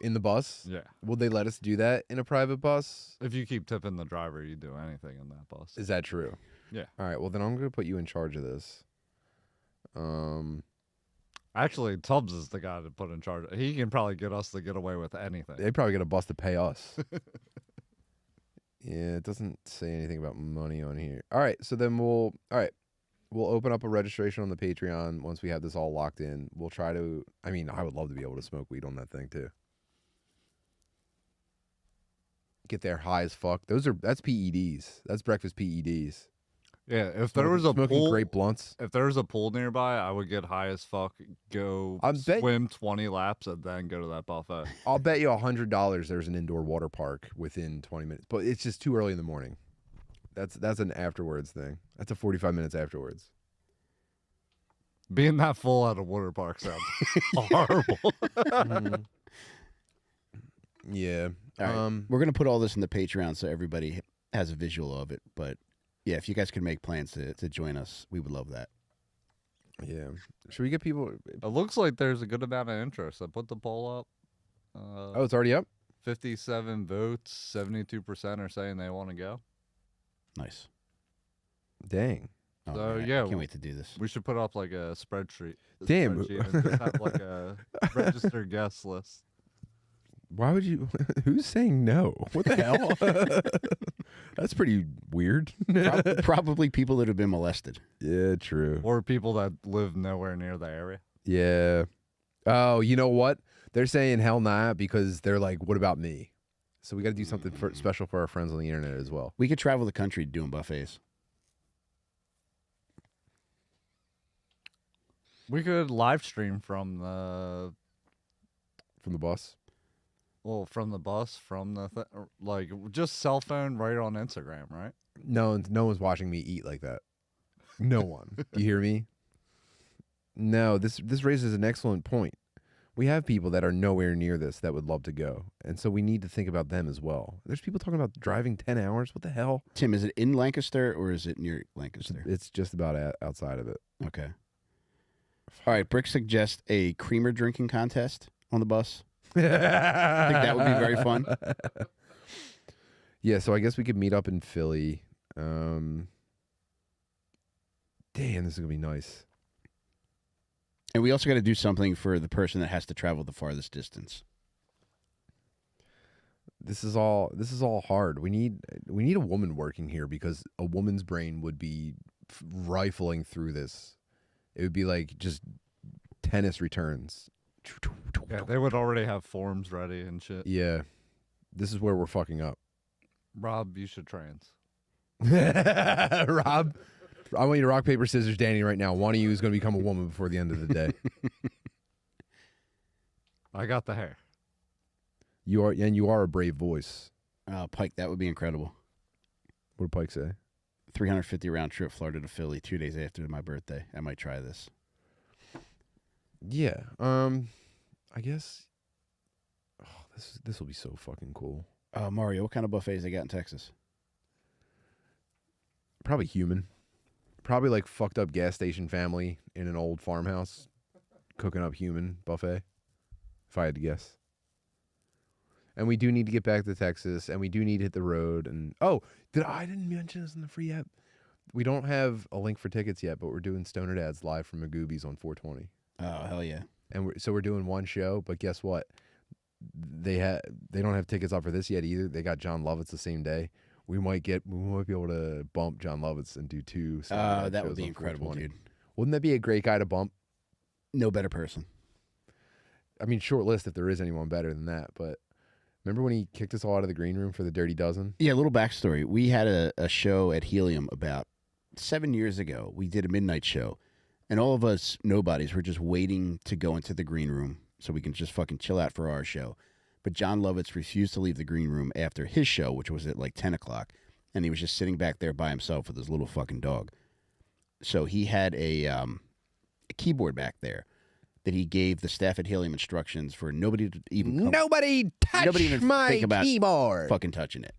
In the bus? Yeah. Will they let us do that in a private bus? If you keep tipping the driver, you do anything in that bus. Is that true? Yeah. All right. Well, then I'm going to put you in charge of this. Actually, Tubbs is the guy to put in charge. He can probably get us to get away with anything. They probably get a bus to pay us. Yeah, it doesn't say anything about money on here. All right. So then we'll open up a registration on the Patreon once we have this all locked in. We'll try to, I mean, I would love to be able to smoke weed on that thing too. Get there high as fuck. That's PEDs. That's breakfast PEDs. Yeah, if there was a Smoking pool, grape blunts. if there was a pool nearby, I would get high as fuck, go swim 20 laps, and then go to that buffet. I'll bet you $100 there's an indoor water park within 20 minutes, but it's just too early in the morning. That's an afterwards thing. That's a 45 minutes afterwards. Being that full at a water park sounds horrible. Yeah. All right. We're going to put all this in the Patreon so everybody has a visual of it, but Yeah, if you guys could make plans to join us, we would love that. Yeah. Should we get people? It looks like there's a good amount of interest. I put the poll up. Oh, it's already up. 57 votes. 72% are saying they want to go. Nice. Dang. Oh, So, man, yeah, I can't wait to do this. We should put up like a spreadsheet. Damn. Spreadsheet and just have like a registered guest list. Why would you? Who's saying no? What the hell? That's pretty weird. Probably people that have been molested. Yeah, true. Or people that live nowhere near the area. Yeah. Oh, you know what? They're saying hell nah because they're like, what about me? So we got to do something special for our friends on the internet as well. We could travel the country doing buffets. We could live stream from the bus. Well, from the bus, from the like just cell phone right on Instagram, right? No one's watching me eat like that. No one. Do you hear me? No, this raises an excellent point. We have people that are nowhere near this that would love to go. And so we need to think about them as well. There's people talking about driving 10 hours. What the hell? Tim, is it in Lancaster or is it near Lancaster? It's just about outside of it. Okay. All right, Brick suggests a creamer drinking contest on the bus. I think that would be very fun. Yeah, so I guess we could meet up in Philly. Damn, this is going to be nice. And we also got to do something for the person that has to travel the farthest distance. This is all hard. We need a woman working here because a woman's brain would be rifling through this. It would be like just tennis returns. Yeah, they would already have forms ready and shit. Yeah. This is where we're fucking up. Rob, you should trans. Rob, I want you to rock, paper, scissors, Danny, right now. One of you is going to become a woman before the end of the day. I got the hair. You are a brave voice. Pike, that would be incredible. What did Pike say? 350 round trip, Florida to Philly, 2 days after my birthday. I might try this. Yeah. I guess. Oh, this will be so fucking cool. Mario, what kind of buffets they got in Texas? Probably human. Probably like fucked up gas station family in an old farmhouse cooking up human buffet, if I had to guess. And we do need to get back to Texas, and we do need to hit the road. And I didn't mention this in the free app. We don't have a link for tickets yet, but we're doing Stoner Dads live from Magoobies on 420. Oh, hell yeah. And we're doing one show, but guess what? They don't have tickets up for this yet either. They got John Lovitz the same day. We might be able to bump John Lovitz and do two. That would be incredible, dude. Wouldn't that be a great guy to bump? No better person. I mean, short list if there is anyone better than that. But remember when he kicked us all out of the green room for the Dirty Dozen? Yeah, a little backstory. We had a show at Helium about 7 years ago. We did a midnight show, and all of us nobodies were just waiting to go into the green room so we can just fucking chill out for our show. But John Lovitz refused to leave the green room after his show, which was at like 10 o'clock, and he was just sitting back there by himself with his little fucking dog. So he had a keyboard back there that he gave the staff at Helium instructions for nobody to even Nobody touch my think about keyboard. fucking touching it.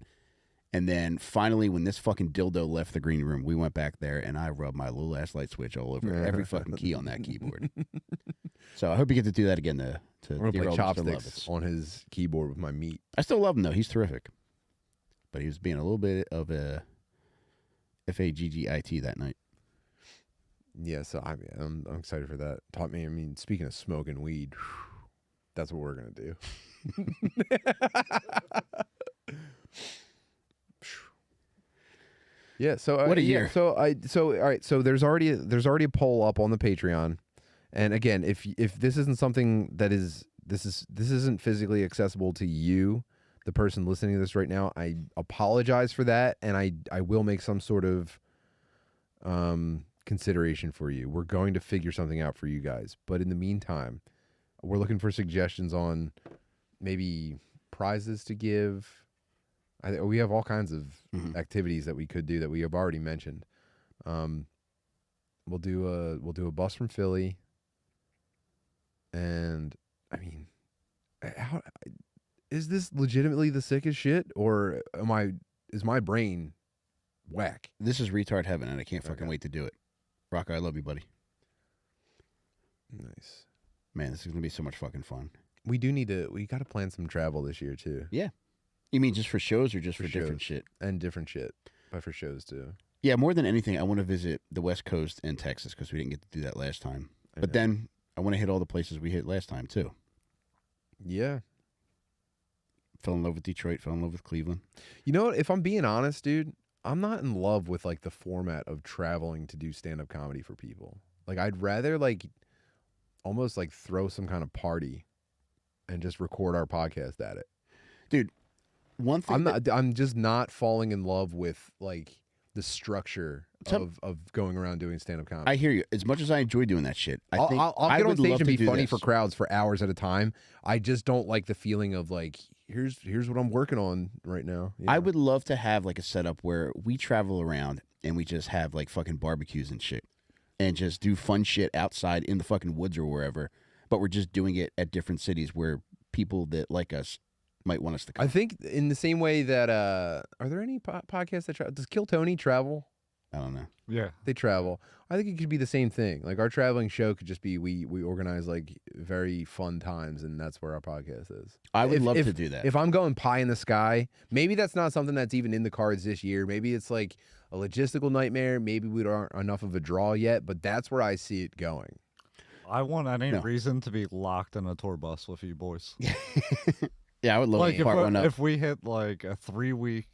And then finally, when this fucking dildo left the green room, we went back there and I rubbed my little ass light switch all over every fucking key on that keyboard. So I hope you get to do that again to I'm gonna dear play old Mr. chopsticks Lovitz. on his keyboard with my meat. I still love him though; he's terrific. But he was being a little bit of a faggit that night. Yeah, so I'm excited for that. I mean, speaking of smoking weed, that's what we're gonna do. Yeah. So What a yeah, year. So all right. So there's already a poll up on the Patreon, and again, if this isn't something that this isn't physically accessible to you, the person listening to this right now, I apologize for that, and I will make some sort of consideration for you. We're going to figure something out for you guys, but in the meantime, we're looking for suggestions on maybe prizes to give. We have all kinds of activities that we could do that we have already mentioned. We'll do a bus from Philly, and I mean, how is this legitimately the sickest shit, or is my brain whack. This is retard heaven, and I can't fucking wait to do it. Rocco, I love you, buddy. Nice. Man, this is gonna be so much fucking fun. We got to plan some travel this year too. Yeah. You mean just for shows or just for different shows. shit? And different shit, but for shows too. Yeah, more than anything, I want to visit the West Coast and Texas because we didn't get to do that last time. But then I want to hit all the places we hit last time too. Yeah. Fell in love with Detroit. Fell in love with Cleveland. You know what? If I'm being honest, dude, I'm not in love with like the format of traveling to do stand-up comedy for people. Like, I'd rather like almost like throw some kind of party and just record our podcast at it. Dude, one thing I'm just not falling in love with like the structure of going around doing stand-up comedy. I hear you. As much as I enjoy doing that shit, I'll get on stage and be funny for this. crowds for hours at a time. I just don't like the feeling of like, here's what I'm working on right now. Yeah. I would love to have like a setup where we travel around and we just have like fucking barbecues and shit and just do fun shit outside in the fucking woods or wherever, but we're just doing it at different cities where people that like us might want us to come. I think in the same way that are there any podcasts that travel? Does Kill Tony travel? I don't know. Yeah. They travel. I think it could be the same thing. Like our traveling show could just be we organize like very fun times, and that's where our podcast is. I would love to do that. If I'm going pie in the sky, maybe that's not something that's even in the cards this year. Maybe it's like a logistical nightmare. Maybe we aren't enough of a draw yet, but that's where I see it going. I want any reason to be locked in a tour bus with you boys. Yeah, I would love to part one up. If we hit like a 3-week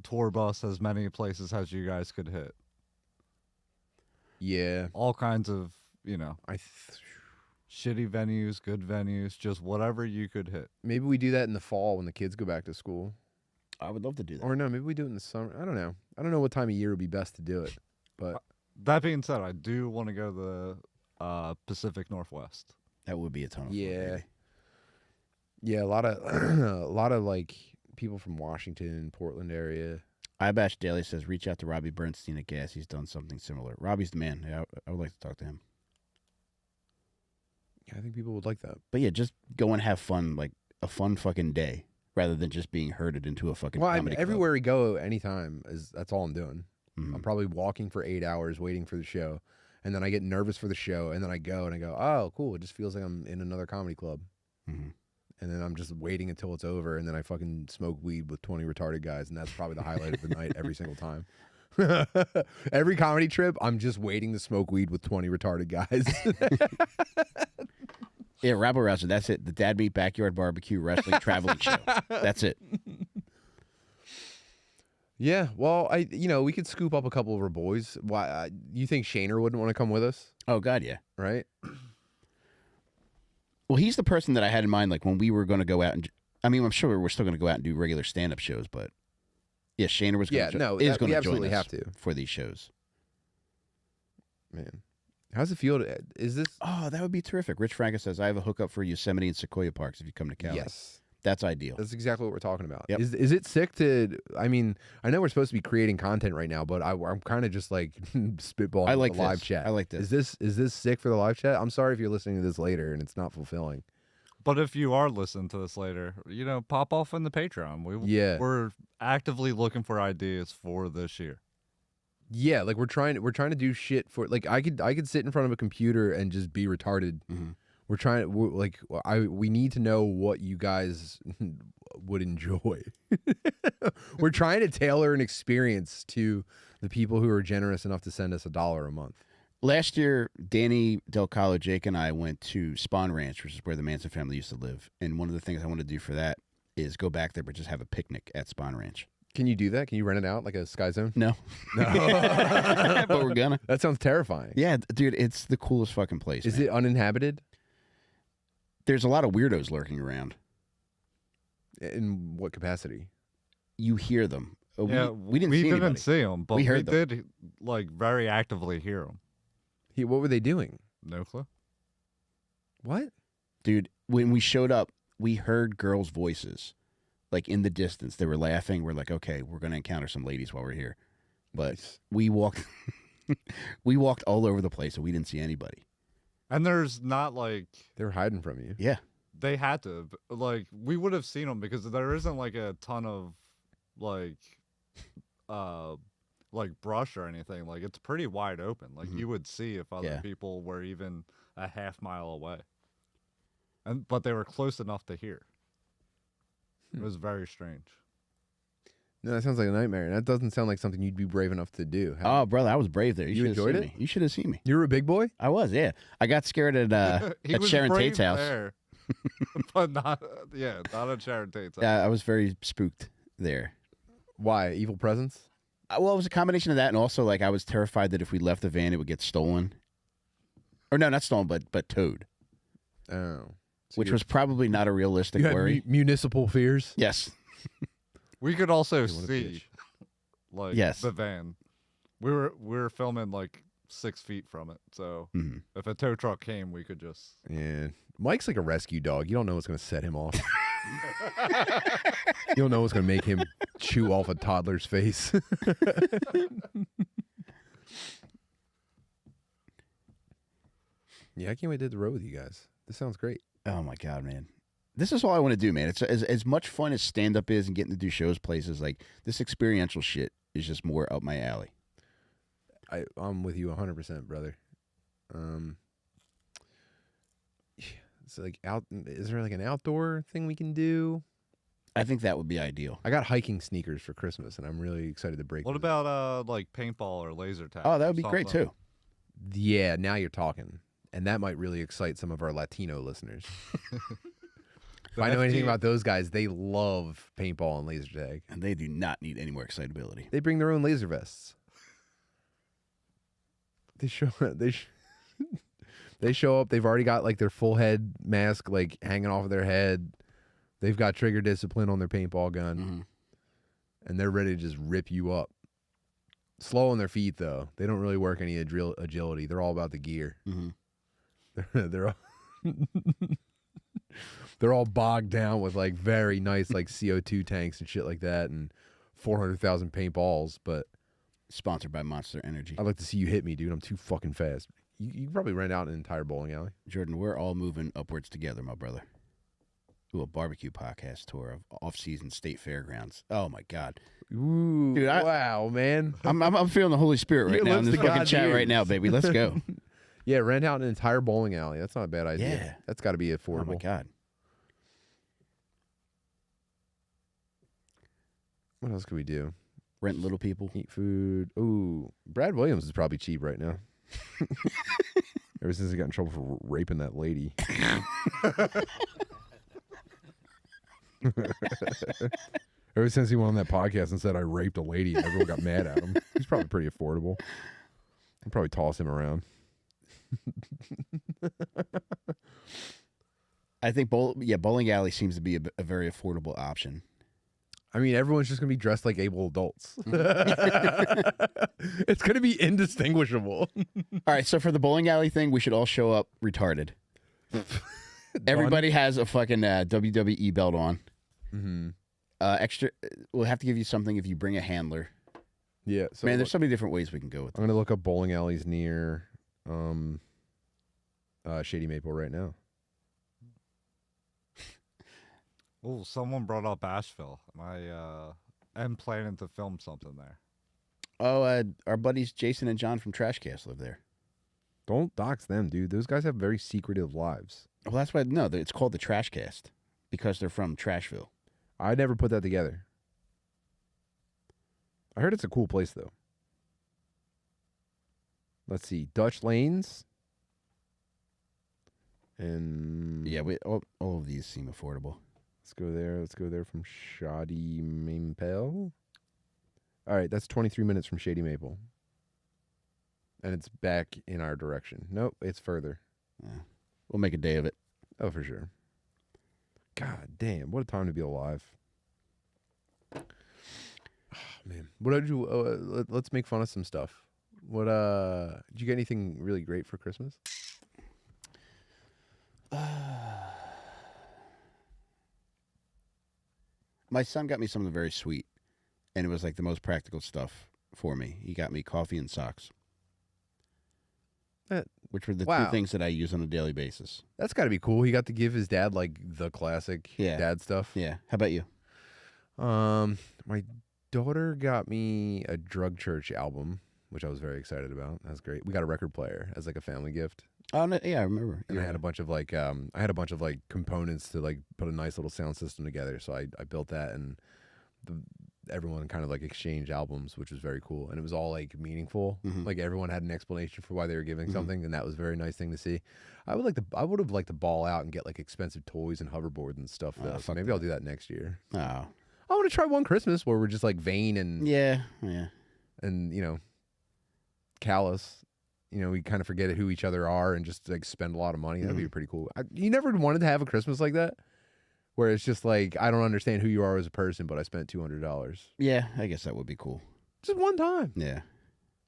tour bus, as many places as you guys could hit. Yeah. All kinds of, shitty venues, good venues, just whatever you could hit. Maybe we do that in the fall when the kids go back to school. I would love to do that. Or no, maybe we do it in the summer. I don't know. I don't know what time of year would be best to do it. But that being said, I do want to go to the Pacific Northwest. That would be a ton of fun. yeah. Baby. Yeah, a lot of like people from Washington, Portland area. Ibash Daily says, reach out to Robbie Bernstein at Gas. He's done something similar. Robbie's the man. Yeah, I would like to talk to him. Yeah, I think people would like that. But yeah, just go and have fun, like a fun fucking day, rather than just being herded into a fucking comedy club. Everywhere we go, anytime, that's all I'm doing. Mhm. I'm probably walking for 8 hours waiting for the show, and then I get nervous for the show, and then I go, oh, cool. It just feels like I'm in another comedy club. Mhm. And then I'm just waiting until it's over, and then I fucking smoke weed with 20 retarded guys, and that's probably the highlight of the night every single time. Every comedy trip, I'm just waiting to smoke weed with 20 retarded guys. Yeah, Rabble Rouser, that's it. The Dad Meat Backyard Barbecue Wrestling Traveling Show. That's it. Yeah, well, we could scoop up a couple of our boys. Why? You think Shaner wouldn't want to come with us, Oh, God, yeah. right? Well, he's the person that I had in mind, like, when we were going to go out and... I mean, I'm sure we're still going to go out and do regular stand-up shows, but... Yeah, Shaner was going to we join absolutely us have to for these shows. Man, how's it feel? Is this... Oh, that would be terrific. Rich Franca says, I have a hookup for Yosemite and Sequoia Parks if you come to Cali. Yes. That's ideal. That's exactly what we're talking about. Yep. Is it sick to... I mean, I know we're supposed to be creating content right now, but I'm kind of just like spitballing I like the live this. chat. I like this. Is this sick for the live chat? I'm sorry if you're listening to this later and it's not fulfilling. But if you are listening to this later, pop off in the Patreon. We're actively looking for ideas for this year. Yeah, like we're trying to do shit for like I could sit in front of a computer and just be retarded. Mhm. We need to know what you guys would enjoy. We're trying to tailor an experience to the people who are generous enough to send us $1 a month. Last year, Danny Del Calo, Jake, and I went to Spawn Ranch, which is where the Manson family used to live. And one of the things I want to do for that is go back there, but just have a picnic at Spawn Ranch. Can you do that? Can you rent it out like a Sky Zone? No. No. But we're gonna. That sounds terrifying. Yeah, dude, it's the coolest fucking place. Is man. it uninhabited? There's a lot of weirdos lurking around. In what capacity? You hear them. We didn't we see didn't anybody. see them, but We we, heard them. did very actively hear them. What were they doing? No clue. What? Dude, when we showed up, we heard girls' voices. Like in the distance. They were laughing. We're like, okay, we're going to encounter some ladies while we're here. But Nice. we walked all over the place and we didn't see anybody. And there's not They were hiding from you. Yeah. they had to we would have seen them because there isn't a ton of like brush or anything. Like it's pretty wide open. Like you would see if other Yeah. people were even a half mile away. But they were close enough to hear. It was very strange. No, that sounds like a nightmare. That doesn't sound like something you'd be brave enough to do. How- Oh, brother, I was brave there. You should've enjoyed seen it? Me. You should have seen me. You were a big boy? I was, yeah. I got scared at He at was Sharon brave Tate's house. there, but not at Sharon Tate's house. I was very spooked there. Why? Evil presence? Well, it was a combination of that, and also like I was terrified that if we left the van, it would get stolen. Or no, not stolen, but towed, Oh. So which you're- was probably not a realistic you had worry. municipal fears? Yes. We could also what a see, like, Yes. the van. We were filming like 6 feet from it, so Mhm. if a tow truck came, we could just. Yeah. Mike's like a rescue dog. You don't know what's going to set him off. You don't know what's going to make him chew off a toddler's face. Yeah, I can't wait to hit the road with you guys. This sounds great. Oh my god, man. This is all I want to do, man. It's as much fun as stand up is and getting to do shows places. Like this experiential shit is just more up my alley. I'm with you 100%, brother. It's like is there like an outdoor thing we can do? I think that would be ideal. I got hiking sneakers for Christmas, and I'm really excited to break. What those. about like paintball or laser tag? Oh, that or would be great something? too. Yeah, now you're talking, and that might really excite some of our Latino listeners. If I know anything about those guys, they love paintball and laser tag. And they do not need any more excitability. They bring their own laser vests. They show they show up. They've already got like their full head mask like hanging off of their head. They've got trigger discipline on their paintball gun, Mhm. and they're ready to just rip you up. Slow on their feet though. They don't really work any agility. They're all about the gear. Mhm. They're all they're all bogged down with like very nice like CO2 tanks and shit like that, and 400,000 paintballs. But Sponsored by Monster Energy. I'd like to see you hit me, dude. I'm too fucking fast. You could probably rent out an entire bowling alley. Jordan, we're all moving upwards together, my brother. Ooh, a barbecue podcast tour of off-season state fairgrounds. Oh my god, Ooh, Dude, wow, man. I'm feeling the Holy Spirit right Your now in lips this to fucking God's chat right ears. now, baby. Let's go. Yeah, rent out an entire bowling alley. That's not a bad idea. Yeah. That's got to be Oh affordable. my god. What else could we do? Rent little people. Eat food. Ooh, Brad Williams is probably cheap right now. Ever since he got in trouble for raping that lady. Ever since he went on that podcast and said I raped a lady, and everyone got mad at him. He's probably pretty affordable. I'll probably toss him around. I think bowling alley seems to be a very affordable option. I mean, everyone's just gonna be dressed like able adults. It's gonna be indistinguishable. All right, so for the bowling alley thing, we should all show up retarded. Everybody has a fucking WWE belt on. Mm-hmm. Extra, we'll have to give you something if you bring a handler. Yeah. So Man, there's so many different ways we can go with I'm gonna look up bowling alleys near Shady Maple right now. Oh, someone brought up Asheville, and I am planning to film something there. Oh, our buddies Jason and John from Trashcast live there. Don't dox them, dude. Those guys have very secretive lives. Well, that's why it's called the Trashcast because they're from Trashville. I never put that together. I heard it's a cool place though. Let's see, Dutch Lanes. And Yeah, all of these seem affordable. let's go there. Let's go there from Shady Maple. All right, that's 23 minutes from Shady Maple. And it's back in our direction. Nope, it's further. Yeah. We'll make a day of it. Oh, for sure. God damn, what a time to be alive. Oh, man. What did you let's make fun of some stuff. What did you get anything really great for Christmas? My son got me something very sweet, and it was like the most practical stuff for me. He got me coffee and socks, which were the two Wow. things that I use on a daily basis. That's got to be cool. He got to give his dad like the classic Yeah. dad stuff. Yeah. How about you? My daughter got me a Drug Church album, which I was very excited about. That's great. We got a record player as like a family gift. Oh, no, yeah, I remember. And I had a bunch of like components to like put a nice little sound system together. So I built that, and everyone kind of like exchanged albums, which was very cool. And it was all like meaningful. Like everyone had an explanation for why they were giving something, and that was a very nice thing to see. I would have liked to ball out and get like expensive toys and hoverboards and stuff though. So maybe I'll do that next year. Oh. I want to try one Christmas where we're just like vain and Yeah. and callous. We kind of forget who each other are and just like spend a lot of money. That'd be pretty cool. You never wanted to have a Christmas like that, where it's just like, I don't understand who you are as a person, but I spent $200. Yeah, I guess that would be cool. Just one time. Yeah.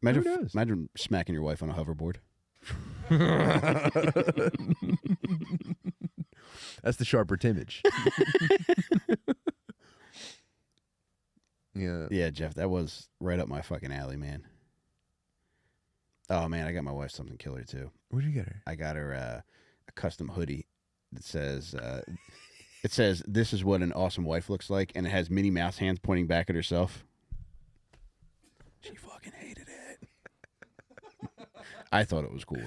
Who knows? Imagine smacking your wife on a hoverboard. That's the sharper Timmage. Yeah. Yeah, Jeff, that was right up my fucking alley, man. Oh, man, I got my wife something killer, too. What'd you get her? I got her a custom hoodie that says, this is what an awesome wife looks like, and it has Minnie Mouse hands pointing back at herself. She fucking hated it. I thought it was cool.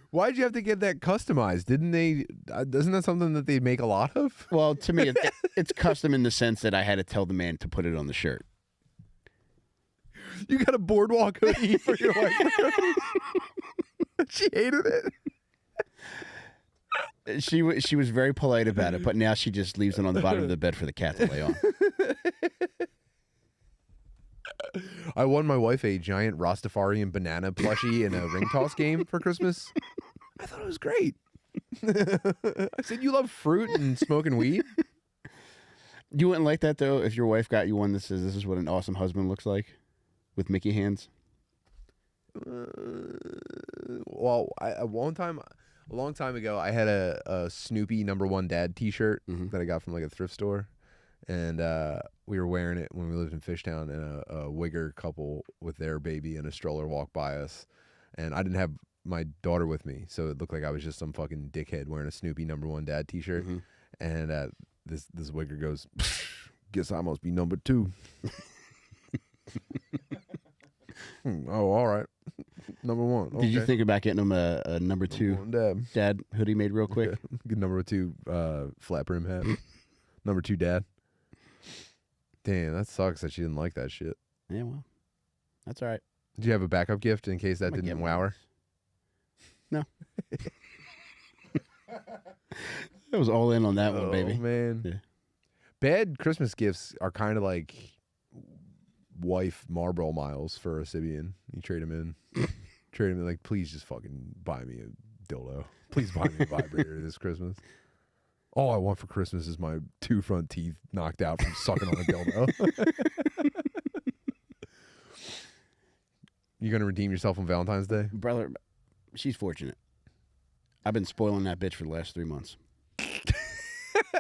Why'd you have to get that customized? Didn't they? Isn't that something that they make a lot of? Well, to me, it's custom in the sense that I had to tell the man to put it on the shirt. You got a boardwalk hoodie for your wife. She hated it. She was very polite about it, but now she just leaves it on the bottom of the bed for the cat to lay on. I won my wife a giant Rastafarian banana plushie in a ring toss game for Christmas. I thought it was great. I said, you love fruit and smoking weed? You wouldn't like that, though, if your wife got you one that says, this is what an awesome husband looks like, with Mickey hands? Well, a long time ago, I had a Snoopy #1 Dad T-shirt that I got from like a thrift store, and we were wearing it when we lived in Fishtown, and a Wigger couple with their baby in a stroller walked by us, and I didn't have my daughter with me, so it looked like I was just some fucking dickhead wearing a Snoopy #1 Dad T-shirt, and this Wigger goes, "Guess I must be number 2." Oh, all right. #1. Okay. Did you think about getting him a number 2 #1 dad hoodie made real quick? Good #2 flat brim hat. #2 dad. Damn, that sucks that she didn't like that shit. Yeah, well, that's all right. Did you have a backup gift in case that didn't wow her? No. I was all in on that one, baby. Man. Yeah. Bad Christmas gifts are kind of like wife Marlboro miles for a Sibian. You trade them in. Trade them in, like, please just fucking buy me a dildo. Please buy me a vibrator this Christmas. All I want for Christmas is my 2 front teeth knocked out from sucking on a dildo. You gonna redeem yourself on Valentine's Day? Brother, she's fortunate. I've been spoiling that bitch for the last 3 months.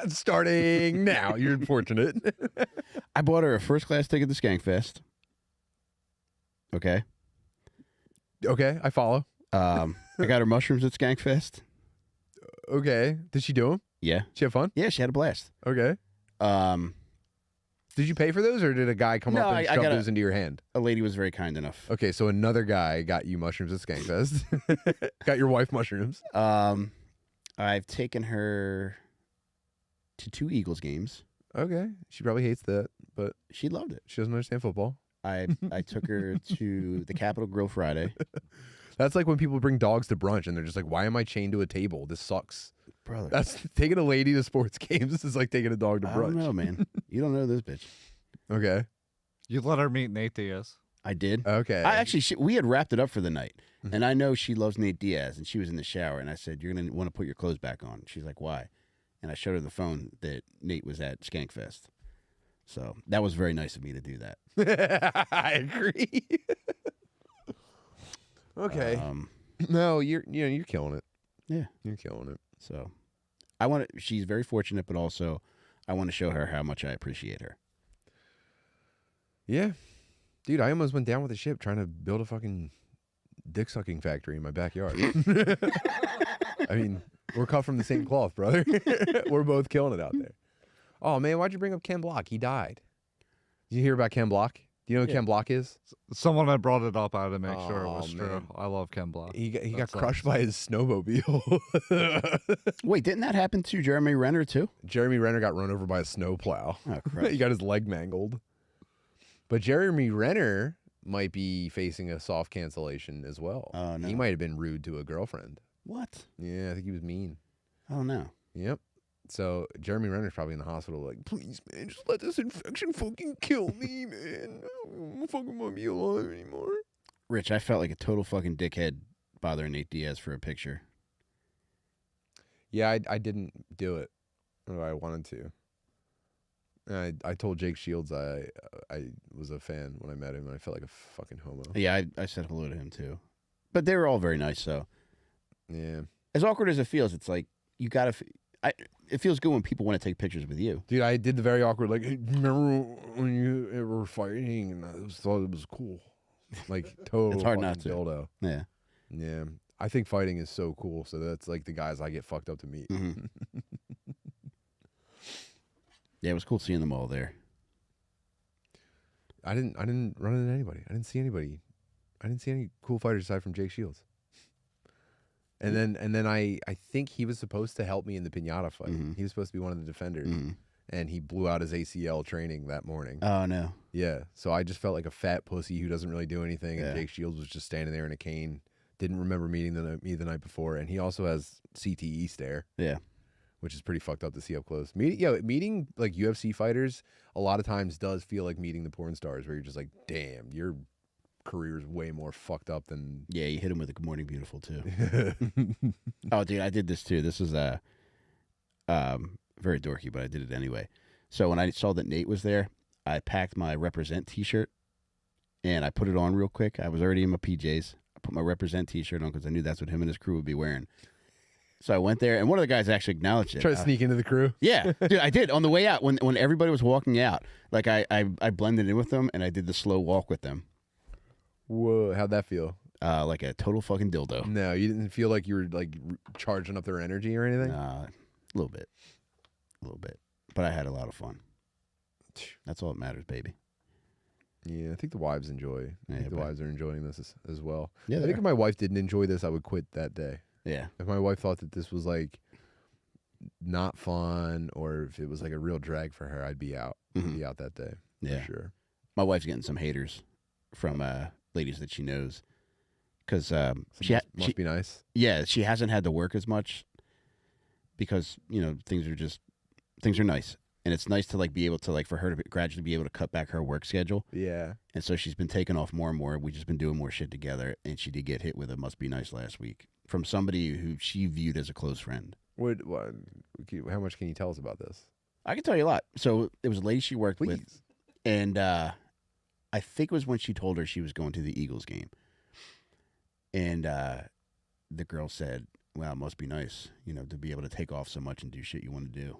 Starting now. You're fortunate. I bought her a first-class ticket to Skankfest. Okay. Okay, I follow. I got her mushrooms at Skankfest. Okay. Did she do them? Yeah. She have fun? Yeah, she had a blast. Okay. Did you pay for those, or did a guy come up and shove those into your hand? A lady was very kind enough. Okay, so another guy got you mushrooms at Skankfest. Got your wife mushrooms. I've taken her to 2 Eagles games. Okay. She probably hates that, but She loved it. she doesn't understand football. I took her to the Capitol Grill Friday. That's like when people bring dogs to brunch and they're just like, why am I chained to a table? This sucks. Brother. That's taking a lady to sports games. This is like taking a dog to brunch. I don't know, man. You don't know this bitch. Okay. You let her meet Nate Diaz. I did. Okay. I actually, we had wrapped it up for the night. And I know she loves Nate Diaz, and she was in the shower. And I said, you're going to want to put your clothes back on. She's like, why? And I showed her the phone that Nate was at Skankfest. So that was very nice of me to do that. I agree. Okay. No, you're killing it. Yeah. You're killing it. So she's very fortunate, but also I want to show her how much I appreciate her. Yeah. Dude, I almost went down with the ship trying to build a fucking dick sucking factory in my backyard. I mean, We're cut from the same cloth, brother. We're both killing it out there. Oh man, why'd you bring up Ken Block? He died. Did you hear about Ken Block? Do you know who Ken Block is? Someone had brought it up. I had to make sure it Oh, was true. man. I love Ken Block. He got That crushed sucks. by his snowmobile. Wait, didn't that happen to Jeremy Renner too? Jeremy Renner got run over by a snowplow. Oh, Christ. He got his leg mangled. But Jeremy Renner might be facing a soft cancellation as well. Oh, no. He might have been rude to a girlfriend. What? Yeah, I think he was mean. Oh no. Yep. So Jeremy Renner's probably in the hospital like, please, man, just let this infection fucking kill me, man. I don't fucking want to be alive anymore. Rich, I felt like a total fucking dickhead bothering Nate Diaz for a picture. Yeah, I didn't do it. Or I wanted to. And I told Jake Shields I was a fan when I met him, and I felt like a fucking homo. Yeah, I said hello to him too. But they were all very nice, so. Yeah. As awkward as it feels, it's like, you gotta. It feels good when people want to take pictures with you. Dude, I did the very awkward, like, hey, remember when you were fighting and I thought it was cool? Like, total It's hard fucking not to. dildo. Yeah. Yeah. I think fighting is so cool, so that's like the guys I get fucked up to meet. Mhm. Yeah, it was cool seeing them all there. I didn't run into anybody. I didn't see anybody. I didn't see any cool fighters aside from Jake Shields. And then I think he was supposed to help me in the Pinata fight. Mhm. He was supposed to be one of the defenders. Mhm. And he blew out his ACL training that morning. Oh no. Yeah. So I just felt like a fat pussy who doesn't really do anything. Yeah. And Jake Shields was just standing there in a cane. Didn't remember meeting me the night before. And he also has CTE stare. Yeah. Which is pretty fucked up to see up close. Meeting like UFC fighters a lot of times does feel like meeting the porn stars, where you're just like, damn, your career's way more fucked up than. Yeah, you hit him with a Good Morning Beautiful too. Oh, dude, I did this too. This is very dorky, but I did it anyway. So when I saw that Nate was there, I packed my Represent T-shirt and I put it on real quick. I was already in my PJs. I put my Represent T-shirt on because I knew that's what him and his crew would be wearing. So I went there, and one of the guys actually acknowledged it. Try to sneak into the crew. Yeah, dude, I did on the way out when everybody was walking out. Like I blended in with them, and I did the slow walk with them, Whoa, how'd that feel? like a total fucking dildo. No, you didn't feel like you were like charging up their energy or anything? A little bit, but I had a lot of fun. That's all that matters, baby. Yeah, I think the wives enjoy. I Yeah, think the but- wives are enjoying this as well. Yeah, I they think are. if my wife didn't enjoy this, I would quit that day. Yeah, If my wife thought that this was like not fun, or if it was like a real drag for her, I'd be out. I'd Mhm. be out that day. Yeah. For sure. my wife's getting some haters from ladies that she knows because So she must be nice. she hasn't had to work as much because things are nice, and it's nice to like be able to like for her to gradually be able to cut back her work schedule. Yeah. And so she's been taking off more and more. We've just been doing more shit together. And she did get hit with a must be nice last week from somebody who she viewed as a close friend. How much can you tell us about this? I can tell you a lot. So it was a lady she worked with. Please. And I think it was when she told her she was going to the Eagles game. And the girl said, well, it must be nice, to be able to take off so much and do shit you want to do.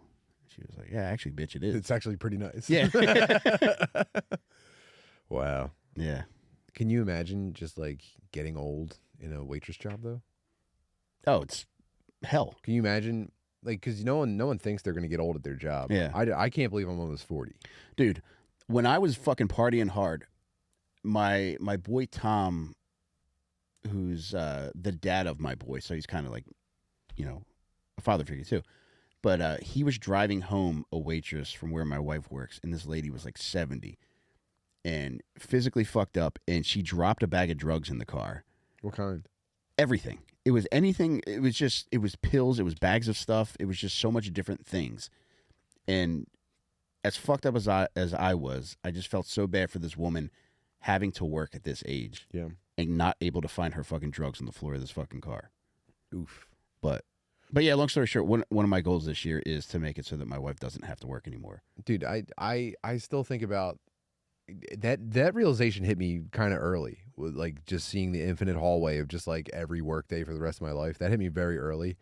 She was like, yeah, actually, bitch, it is. It's actually pretty nice. Yeah. Wow. Yeah. Can you imagine just like getting old in a waitress job though? Oh, it's hell. Can you imagine? Like, because no one thinks they're going to get old at their job. Yeah. I can't believe I'm almost 40. Dude, when I was fucking partying hard, my boy Tom, who's the dad of my boy, so he's kind of like, a father figure too. But he was driving home a waitress from where my wife works, and this lady was like 70 and physically fucked up, and she dropped a bag of drugs in the car. What kind? Everything. It was anything. It was pills. It was bags of stuff. It was just so much different things. And as fucked up as I was, I just felt so bad for this woman having to work at this age. Yeah. And not able to find her fucking drugs on the floor of this fucking car. Oof. But yeah, long story short, one of my goals this year is to make it so that my wife doesn't have to work anymore. Dude, I still think about that realization hit me kind of early, with like just seeing the infinite hallway of just like every work day for the rest of my life. That hit me very early.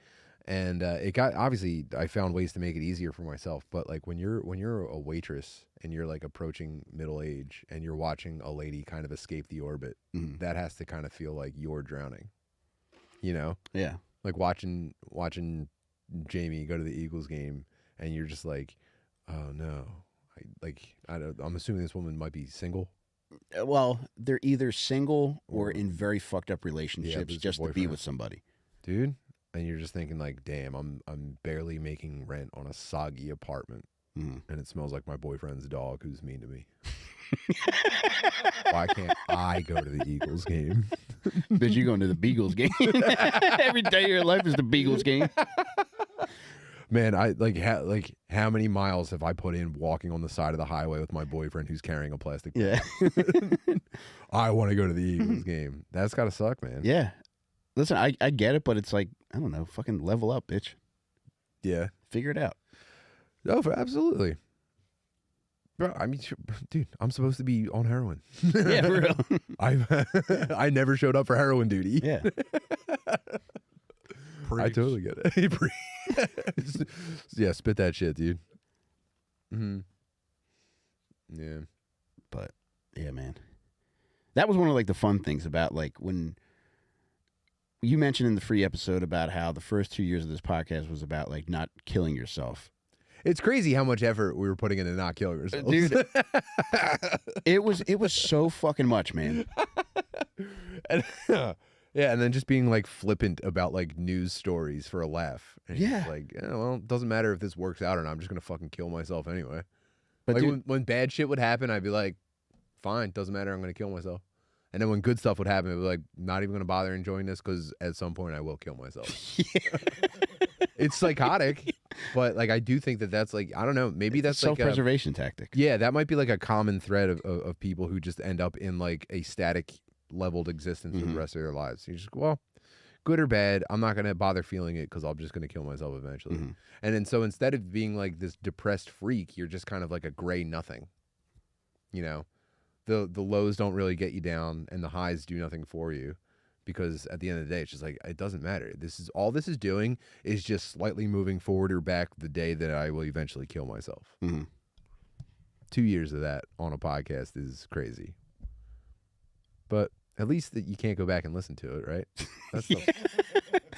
And it got, obviously I found ways to make it easier for myself, but like when you're a waitress and you're like approaching middle age and you're watching a lady kind of escape the orbit, that has to kind of feel like you're drowning, Yeah. like watching Jamie go to the Eagles game and you're just like, oh no, I'm assuming this woman might be single. Well, they're either single or in very fucked up relationships lose just their to be boyfriend. with somebody. Dude, and you're just thinking like, damn, I'm barely making rent on a soggy apartment, and it smells like my boyfriend's dog who's mean to me. Why can't I go to the Eagles game? Bitch, you going to the Beagles game. Every day of your life is the Beagles game. Man, I how many miles have I put in walking on the side of the highway with my boyfriend who's carrying a plastic bag? Yeah. I want to go to the Eagles game. That's gotta suck, man. Yeah. Listen, I get it, but it's like, I don't know, fucking level up, bitch. Yeah. Figure it out. Oh, absolutely. Bro, I mean, dude, I'm supposed to be on heroin. Yeah, for real. I never showed up for heroin duty. Yeah. I totally get it. Yeah, spit that shit, dude. Mm-hmm. Yeah. But yeah, man. That was one of like the fun things about like when you mentioned in the free episode about how the first 2 years of this podcast was about like not killing yourself. It's crazy how much effort we were putting into not killing ourselves. Dude, it was so fucking much, man. And, yeah, and then just being like flippant about like news stories for a laugh. And you're just Yeah. like, well, it doesn't matter if this works out or not. I'm just gonna fucking kill myself anyway. But Like dude, when bad shit would happen, I'd be like, fine, doesn't matter. I'm gonna kill myself. And then when good stuff would happen, I'd be like, not even gonna bother enjoying this because at some point I will kill myself. It's psychotic, but like I do think that that's like, I don't know, maybe that's like self-preservation tactic. yeah, that might be like a common thread of people who just end up in like a static leveled existence for the rest of their lives. You just, well, good or bad, I'm not going to bother feeling it because I'm just going to kill myself eventually. And then so instead of being like this depressed freak, you're just kind of like a gray nothing. You know, the lows don't really get you down and the highs do nothing for you. Because at the end of the day, it's just like, it doesn't matter. This is doing is just slightly moving forward or back the day that I will eventually kill myself. 2 years of that on a podcast is crazy. But at least that you can't go back and listen to it, right?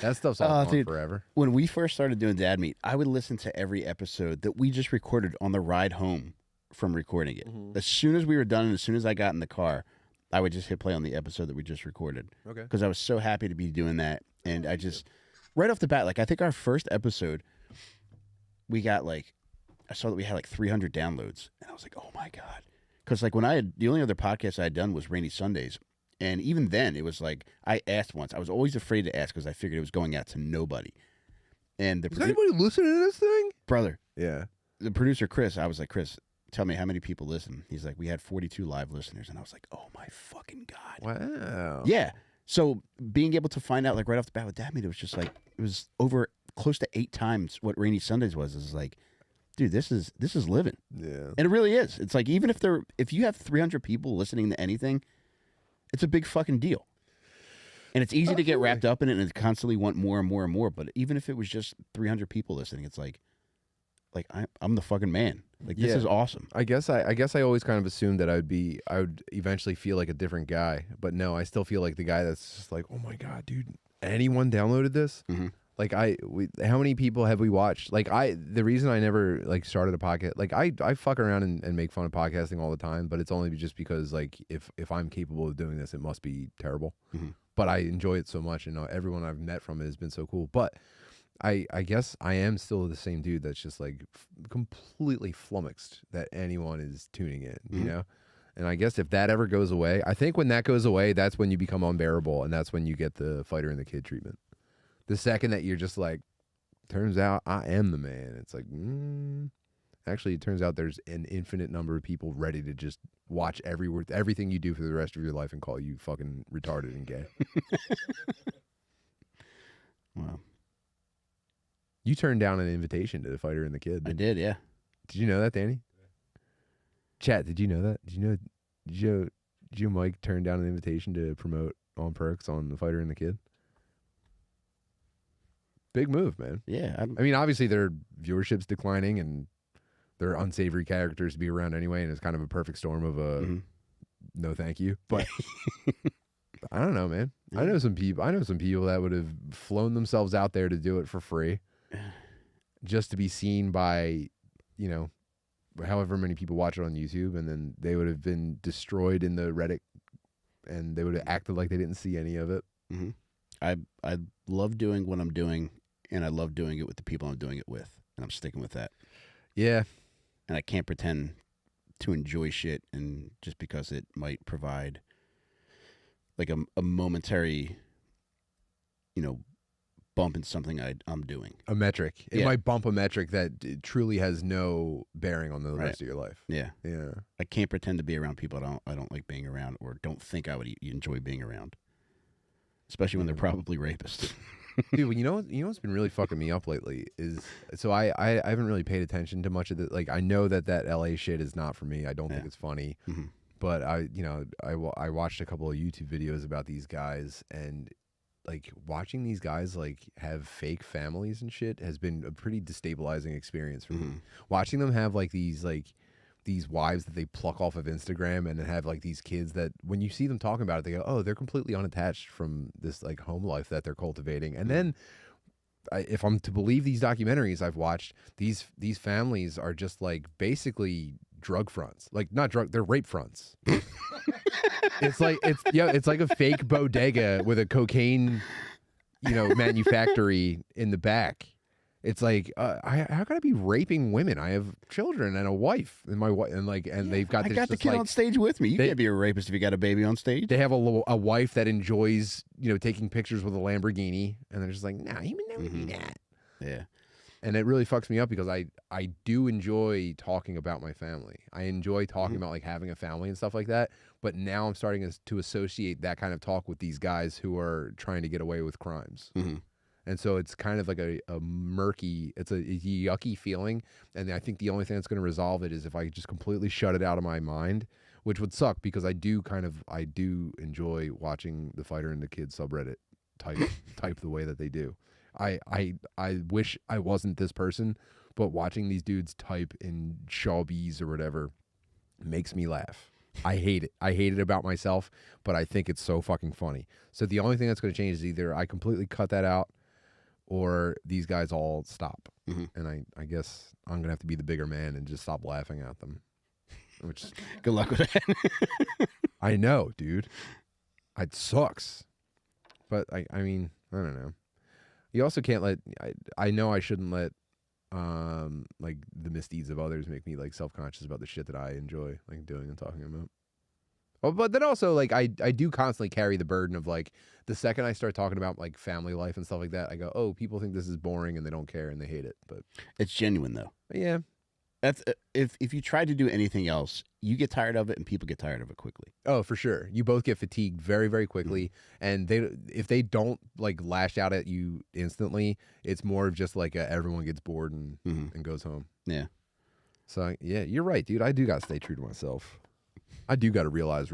That stuff's all gone dude. forever. When we first started doing Dad Meet, I would listen to every episode that we just recorded on the ride home from recording it. As soon as we were done and as soon as I got in the car, I would just hit play on the episode that we just recorded. Okay. Because I was so happy to be doing that. And I just, right off the bat, like I think our first episode, we got like, I saw that we had like 300 downloads. And I was like, oh my God. Because like when the only other podcast I had done was Rainy Sundays. And even then it was like, I asked once. I was always afraid to ask because I figured it was going out to nobody. And Is anybody listening to this thing? brother, Yeah. the producer, Chris, I was like, Chris, tell me how many people listen. He's like, we had 42 live listeners. And I was like, oh my fucking God. Wow. Yeah. So being able to find out like right off the bat with Dad Meet, it was just like, it was over close to 8 times what Rainy Sundays was. It's like, dude, this is living. Yeah. And it really is. It's like, even if you have 300 people listening to anything, it's a big fucking deal. And it's easy to get wrapped up in it and constantly want more and more and more. But even if it was just 300 people listening, it's like I'm the fucking man. Like, this Yeah. is awesome. I guess I always kind of assumed that I would eventually feel like a different guy, but no, I still feel like the guy that's just like, oh my God, dude, anyone downloaded this? Like how many people have we watched? Like the reason I never like started a podcast, like I fuck around and make fun of podcasting all the time, but it's only just because like if I'm capable of doing this, it must be terrible. But I enjoy it so much, and everyone I've met from it has been so cool. But I guess I am still the same dude that's just like completely flummoxed that anyone is tuning in, you know? And I guess if that ever goes away, I think when that goes away, that's when you become unbearable, and that's when you get the fighter and the kid treatment. The second that you're just like, turns out I am the man, it's like, actually, it turns out there's an infinite number of people ready to just watch everything you do for the rest of your life and call you fucking retarded and gay. Wow. You turned down an invitation to the fighter and the kid. I did, yeah. Did you know that, Danny? Chat, did you know that? Did you Mike turn down an invitation to promote on Percs on the fighter and the kid? Big move, man. Yeah. I mean, obviously their viewership's declining and they're unsavory characters to be around anyway, and it's kind of a perfect storm of a no thank you. But I don't know, man. I know some people that would have flown themselves out there to do it for free. just to be seen by, you know, however many people watch it on YouTube, and then they would have been destroyed in the Reddit, and they would have acted like they didn't see any of it. Mm-hmm. I love doing what I'm doing, and I love doing it with the people I'm doing it with, and I'm sticking with that. Yeah. And I can't pretend to enjoy shit, and just because it might provide like a momentary, you know, bump in something I'm doing. A metric. It Yeah. might bump a metric that truly has no bearing on the Right. rest of your life. Yeah. Yeah. I can't pretend to be around people I don't like being around, or don't think I would enjoy being around. Especially when they're probably rapists. Dude, well, you know what's been really fucking me up lately is, so I haven't really paid attention to much of it. Like, I know that LA shit is not for me. I don't think Yeah. it's funny. Mm-hmm. But I watched a couple of YouTube videos about these guys, and like watching these guys like have fake families and shit has been a pretty destabilizing experience for me. Mhm. Watching them have like these wives that they pluck off of Instagram, and then have like these kids that when you see them talking about it, they go, oh, they're completely unattached from this like home life that they're cultivating. And then if I'm to believe these documentaries I've watched, these families are just like basically drug fronts. Like, not drug, they're rape fronts. It's like a fake bodega with a cocaine, manufactory in the back. It's like, how can I be raping women? I have children and a wife, and my wife, and they've got. I this got the just, kid like, on stage with me. You can't be a rapist if you got a baby on stage. They have a wife that enjoys, taking pictures with a Lamborghini, and they're just like, nah, you would never do that. Yeah. And it really fucks me up because I do enjoy talking about my family. I enjoy talking about like having a family and stuff like that. But now I'm starting to associate that kind of talk with these guys who are trying to get away with crimes. Mm-hmm. And so it's kind of like a murky, it's a yucky feeling. And I think the only thing that's going to resolve it is if I just completely shut it out of my mind, which would suck because I do enjoy watching the Fighter and the Kid subreddit type the way that they do. I wish I wasn't this person, but watching these dudes type in Shawbees or whatever makes me laugh. I hate it. I hate it about myself, but I think it's so fucking funny. So the only thing that's going to change is either I completely cut that out or these guys all stop. Mm-hmm. And I guess I'm going to have to be the bigger man and just stop laughing at them. Which Good luck with that. I know, dude. It sucks. But I mean, I don't know. You also can't let, I know I shouldn't let like the misdeeds of others make me like self-conscious about the shit that I enjoy like doing and talking about. Oh, but then also like I do constantly carry the burden of like the second I start talking about like family life and stuff like that, I go, oh, people think this is boring and they don't care and they hate it. But It's genuine though. yeah. That's if you try to do anything else, you get tired of it, and people get tired of it quickly. Oh, for sure. You both get fatigued very, very quickly, and if they don't like lash out at you instantly, it's more of just like everyone gets bored and goes home. Yeah. So yeah, you're right, dude. I do gotta stay true to myself. I do gotta realize.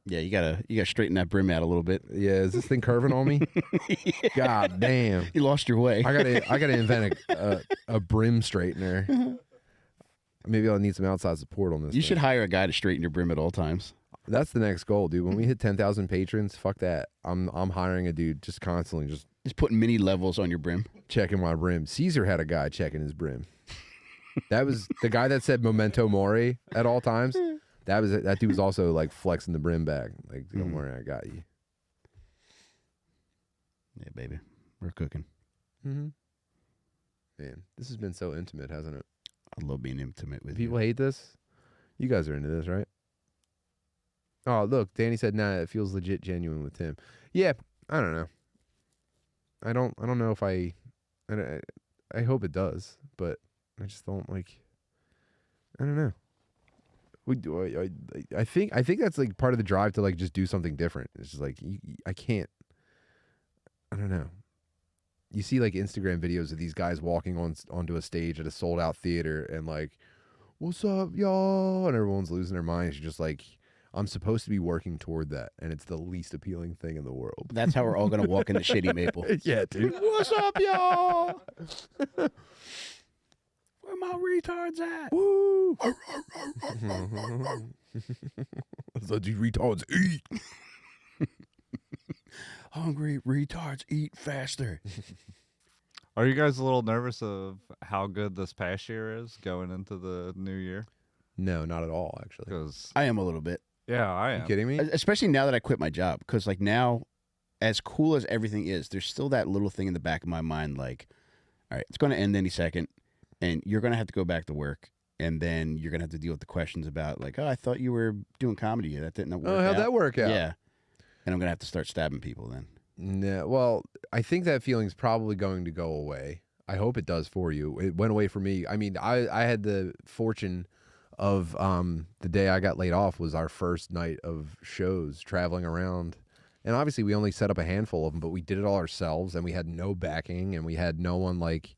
Yeah, you gotta straighten that brim out a little bit. Yeah, is this thing curving on me? God damn! You lost your way. I gotta invent a brim straightener. Maybe I'll need some outside support on this. You thing. should hire a guy to straighten your brim at all times. That's the next goal, dude. When we hit 10,000 patrons, fuck that. I'm hiring a dude just constantly just putting mini levels on your brim. checking my brim. Caesar had a guy checking his brim. That was the guy that said "Memento Mori" at all times. That dude was also like flexing the brim back. Like, don't worry, I got you. Yeah, baby, we're cooking. Mm-hmm. Man, this has been so intimate, hasn't it? I love being intimate with People you. hate this. You guys are into this, right? Oh, look, Danny said, "Nah, it feels legit, genuine with Tim." Yeah, I don't know. I don't know if I hope it does, but I just don't like. I don't know. I think that's like part of the drive to like just do something different. It's just like I can't. I don't know. You see like Instagram videos of these guys walking onto a stage at a sold out theater and like, "What's up, y'all?" and everyone's losing their minds. You're just like, I'm supposed to be working toward that, and it's the least appealing thing in the world. That's how we're all gonna walk into Shitty Maple. Yeah, dude. What's up, y'all? Where my retards at? Woo! So these retards eat. Hungry retards eat faster. Are you guys a little nervous of how good this past year is going into the new year? No, not at all, actually. Because I am a little bit, yeah, I You am. kidding me? especially now that I quit my job. Because like now, as cool as everything is, there's still that little thing in the back of my mind, like, all right, it's going to end any second, and you're going to have to go back to work, and then you're going to have to deal with the questions about like, oh, I thought you were doing comedy. That didn't work. Oh, how'd that work out? Yeah, and I'm going to have to start stabbing people then. No, well, I think that feeling's probably going to go away. I hope it does for you. It went away for me. I mean, I had the fortune of the day I got laid off was our first night of shows traveling around. And obviously we only set up a handful of them, but we did it all ourselves and we had no backing and we had no one like,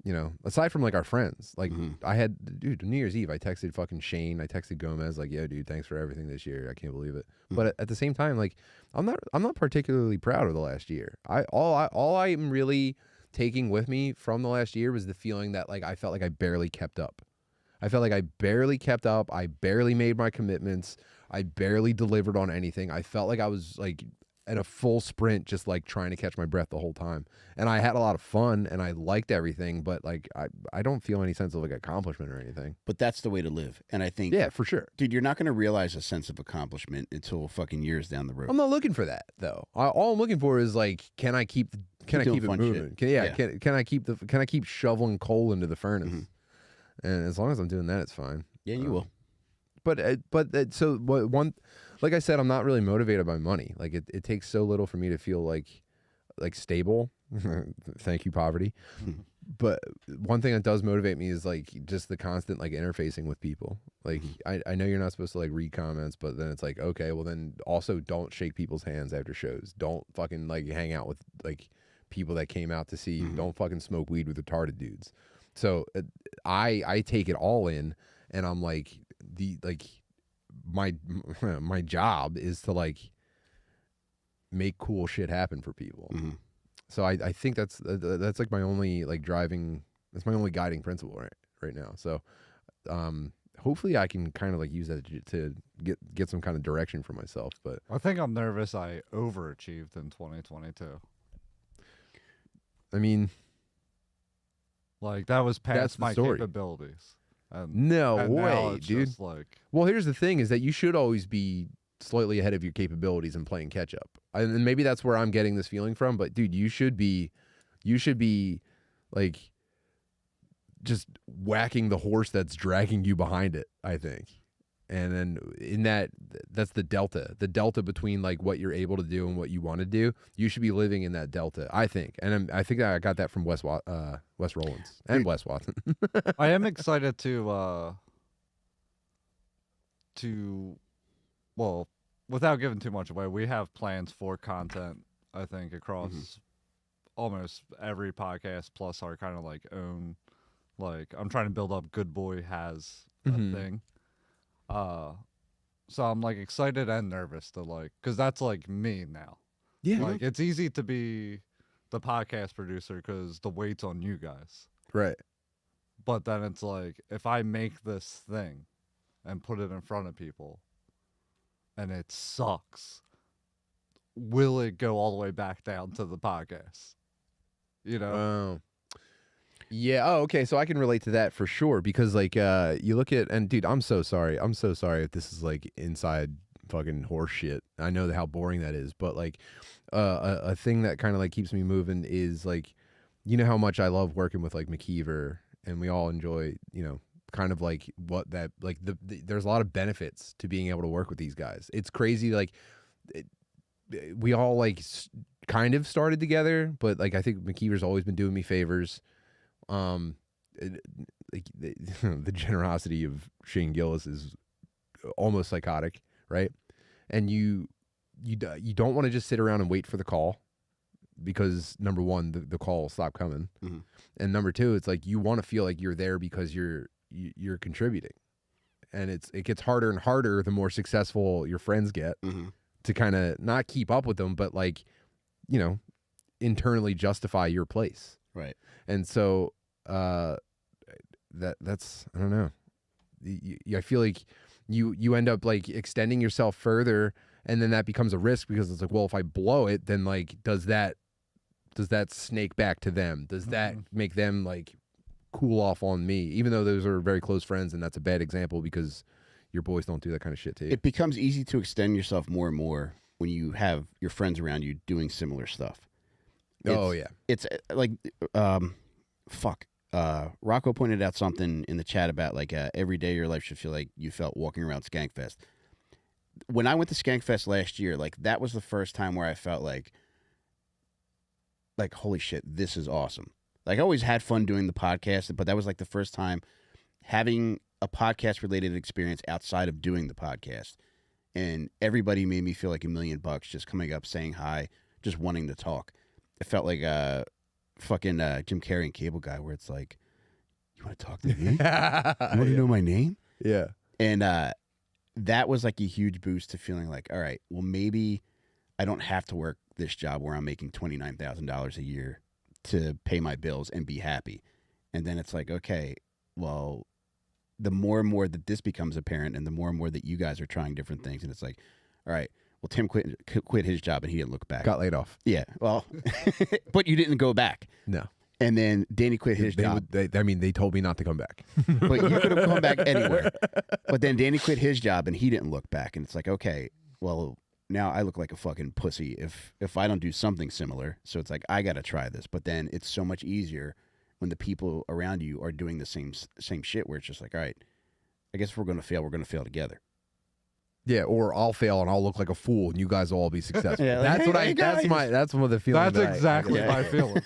you know, aside from like our friends. Like I had, dude, New Year's Eve, I texted fucking Shane. I texted Gomez like, yo, dude, thanks for everything this year. I can't believe it. But at the same time, like I'm not particularly proud of the last year. All I'm really taking with me from the last year was the feeling that like I felt like I barely kept up. I felt like I barely kept up. I barely made my commitments. I barely delivered on anything. I felt like I was like at a full sprint, just like trying to catch my breath the whole time. And I had a lot of fun and I liked everything, but like I don't feel any sense of like accomplishment or anything. But that's the way to live. And I think, Yeah, for sure. dude, you're not going to realize a sense of accomplishment until fucking years down the road. I'm not looking for that though. All I'm looking for is like, can I keep doing it fun moving? shit. Can I keep shoveling coal into the furnace? And as long as I'm doing that, it's fine. Yeah, you will. So one, like I said, I'm not really motivated by money. Like it takes so little for me to feel like stable. Thank you, poverty. But one thing that does motivate me is like just the constant like interfacing with people. Like I know you're not supposed to like read comments, but then it's like, okay, well then also don't shake people's hands after shows. Don't fucking like hang out with like people that came out to see you. Don't fucking smoke weed with retarded dudes. So I take it all in, and I'm like my job is to like make cool shit happen for people. So I think that's like my only like that's my only guiding principle right now. So hopefully I can kind of like use that to get some kind of direction for myself. But I think I'm nervous I overachieved in 2022. I mean, like that was That's past the my story. capabilities. And, no and now way, it's dude. just like, Well, here's the thing: is that you should always be slightly ahead of your capabilities and playing catch up. And maybe that's where I'm getting this feeling from. But dude, you should be like just whacking the horse that's dragging you behind it, I think. And then that's the delta between like what you're able to do and what you want to do. You should be living in that delta, I think. And I think I got that from Wes Rollins and Wes Watson. I am excited well, without giving too much away, we have plans for content, I think, across almost every podcast, plus our kind of like own, like I'm trying to build up Good Boy has a thing. So I'm like excited and nervous to like, cause that's like me now. Yeah. Like it's easy to be the podcast producer cause the weight's on you guys. Right. But then it's like, if I make this thing and put it in front of people and it sucks, will it go all the way back down to the podcast? You know? Oh. Yeah. Oh, okay. So I can relate to that for sure because like you look at, and dude, I'm so sorry if this is like inside fucking horse shit. I know how boring that is, but like a thing that kind of like keeps me moving is like, you know how much I love working with like McKeever, and we all enjoy, you know, kind of like what that like there's a lot of benefits to being able to work with these guys. It's crazy. Like we all like kind of started together, but like I think McKeever's always been doing me favors. Like the generosity of Shane Gillis is almost psychotic, right? And you don't want to just sit around and wait for the call, because number one, the call will stop coming, and number two, it's like you want to feel like you're there because you're contributing, and it gets harder and harder the more successful your friends get to kind of not keep up with them, but like, you know, internally justify your place. Right. And so that's I don't know. I feel like you end up like extending yourself further, and then that becomes a risk because it's like, well, if I blow it, then like does that does that snake back to them? Does that make them like cool off on me? Even though those are very close friends, and that's a bad example because your boys don't do that kind of shit to you. It becomes easy to extend yourself more and more when you have your friends around you doing similar stuff. It's like, Rocco pointed out something in the chat about like every day of your life should feel like you felt walking around Skankfest. When I went to Skankfest last year, like that was the first time where I felt like holy shit, this is awesome. Like I always had fun doing the podcast, but that was like the first time having a podcast related experience outside of doing the podcast. And everybody made me feel like $1 million just coming up, saying hi, just wanting to talk. It felt like fucking Jim Carrey and Cable Guy, where it's like, you want to talk to me? You want to know my name? Yeah. And that was like a huge boost to feeling like, all right, well, maybe I don't have to work this job where I'm making $29,000 a year to pay my bills and be happy. And then it's like, okay, well, the more and more that this becomes apparent and the more and more that you guys are trying different things, and it's like, all right, well, Tim quit his job and he didn't look back. Got laid off. Yeah, well, but you didn't go back. No. And then Danny quit his job. They told me not to come back. But you could have come back anywhere. But then Danny quit his job and he didn't look back. And it's like, okay, well, now I look like a fucking pussy if I don't do something similar. So it's like, I got to try this. But then it's so much easier when the people around you are doing the same shit, where it's just like, all right, I guess if we're going to fail together. Yeah, or I'll fail and I'll look like a fool, and you guys will all be successful. Yeah, like, That's one of the feelings. That's exactly Yeah. my feeling.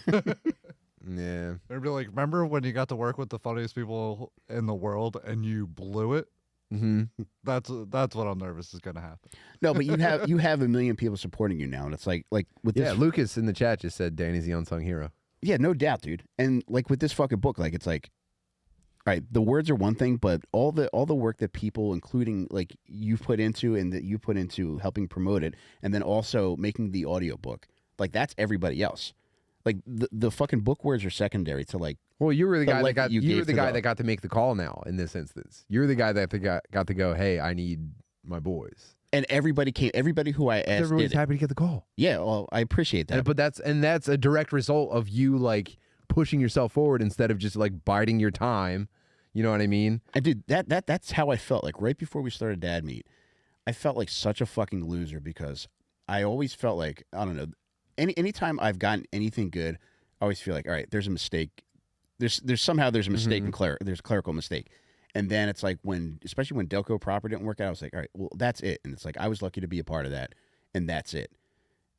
Yeah. They'd be like, remember when you got to work with the funniest people in the world and you blew it? Mm-hmm. That's what I'm nervous is gonna happen. No, but you have $1 million people supporting you now, and it's like with this. Yeah, Lucas in the chat just said Danny's the unsung hero. Yeah, no doubt, dude. And like with this fucking book, like it's like, all right, the words are one thing, but all the work that people, including like you've put into and that you put into helping promote it, and then also making the audiobook, like that's everybody else. Like the fucking book words are secondary to like. Well, you were the guy that life got that you you were gave the to guy the- that got to make the call now in this instance. You're the guy that got to go, hey, I need my boys. And everybody who I asked Everybody's did it. happy to get the call. Yeah, well, I appreciate that. But that's a direct result of you like pushing yourself forward instead of just like biding your time. You know what I mean? And dude, that's how I felt. Like right before we started Dad Meet, I felt like such a fucking loser because I always felt like, I don't know, anytime I've gotten anything good, I always feel like, all right, there's a mistake. There's a mistake in there's a clerical mistake. And then it's like especially when Delco proper didn't work out, I was like, all right, well, that's it. And it's like, I was lucky to be a part of that. And that's it.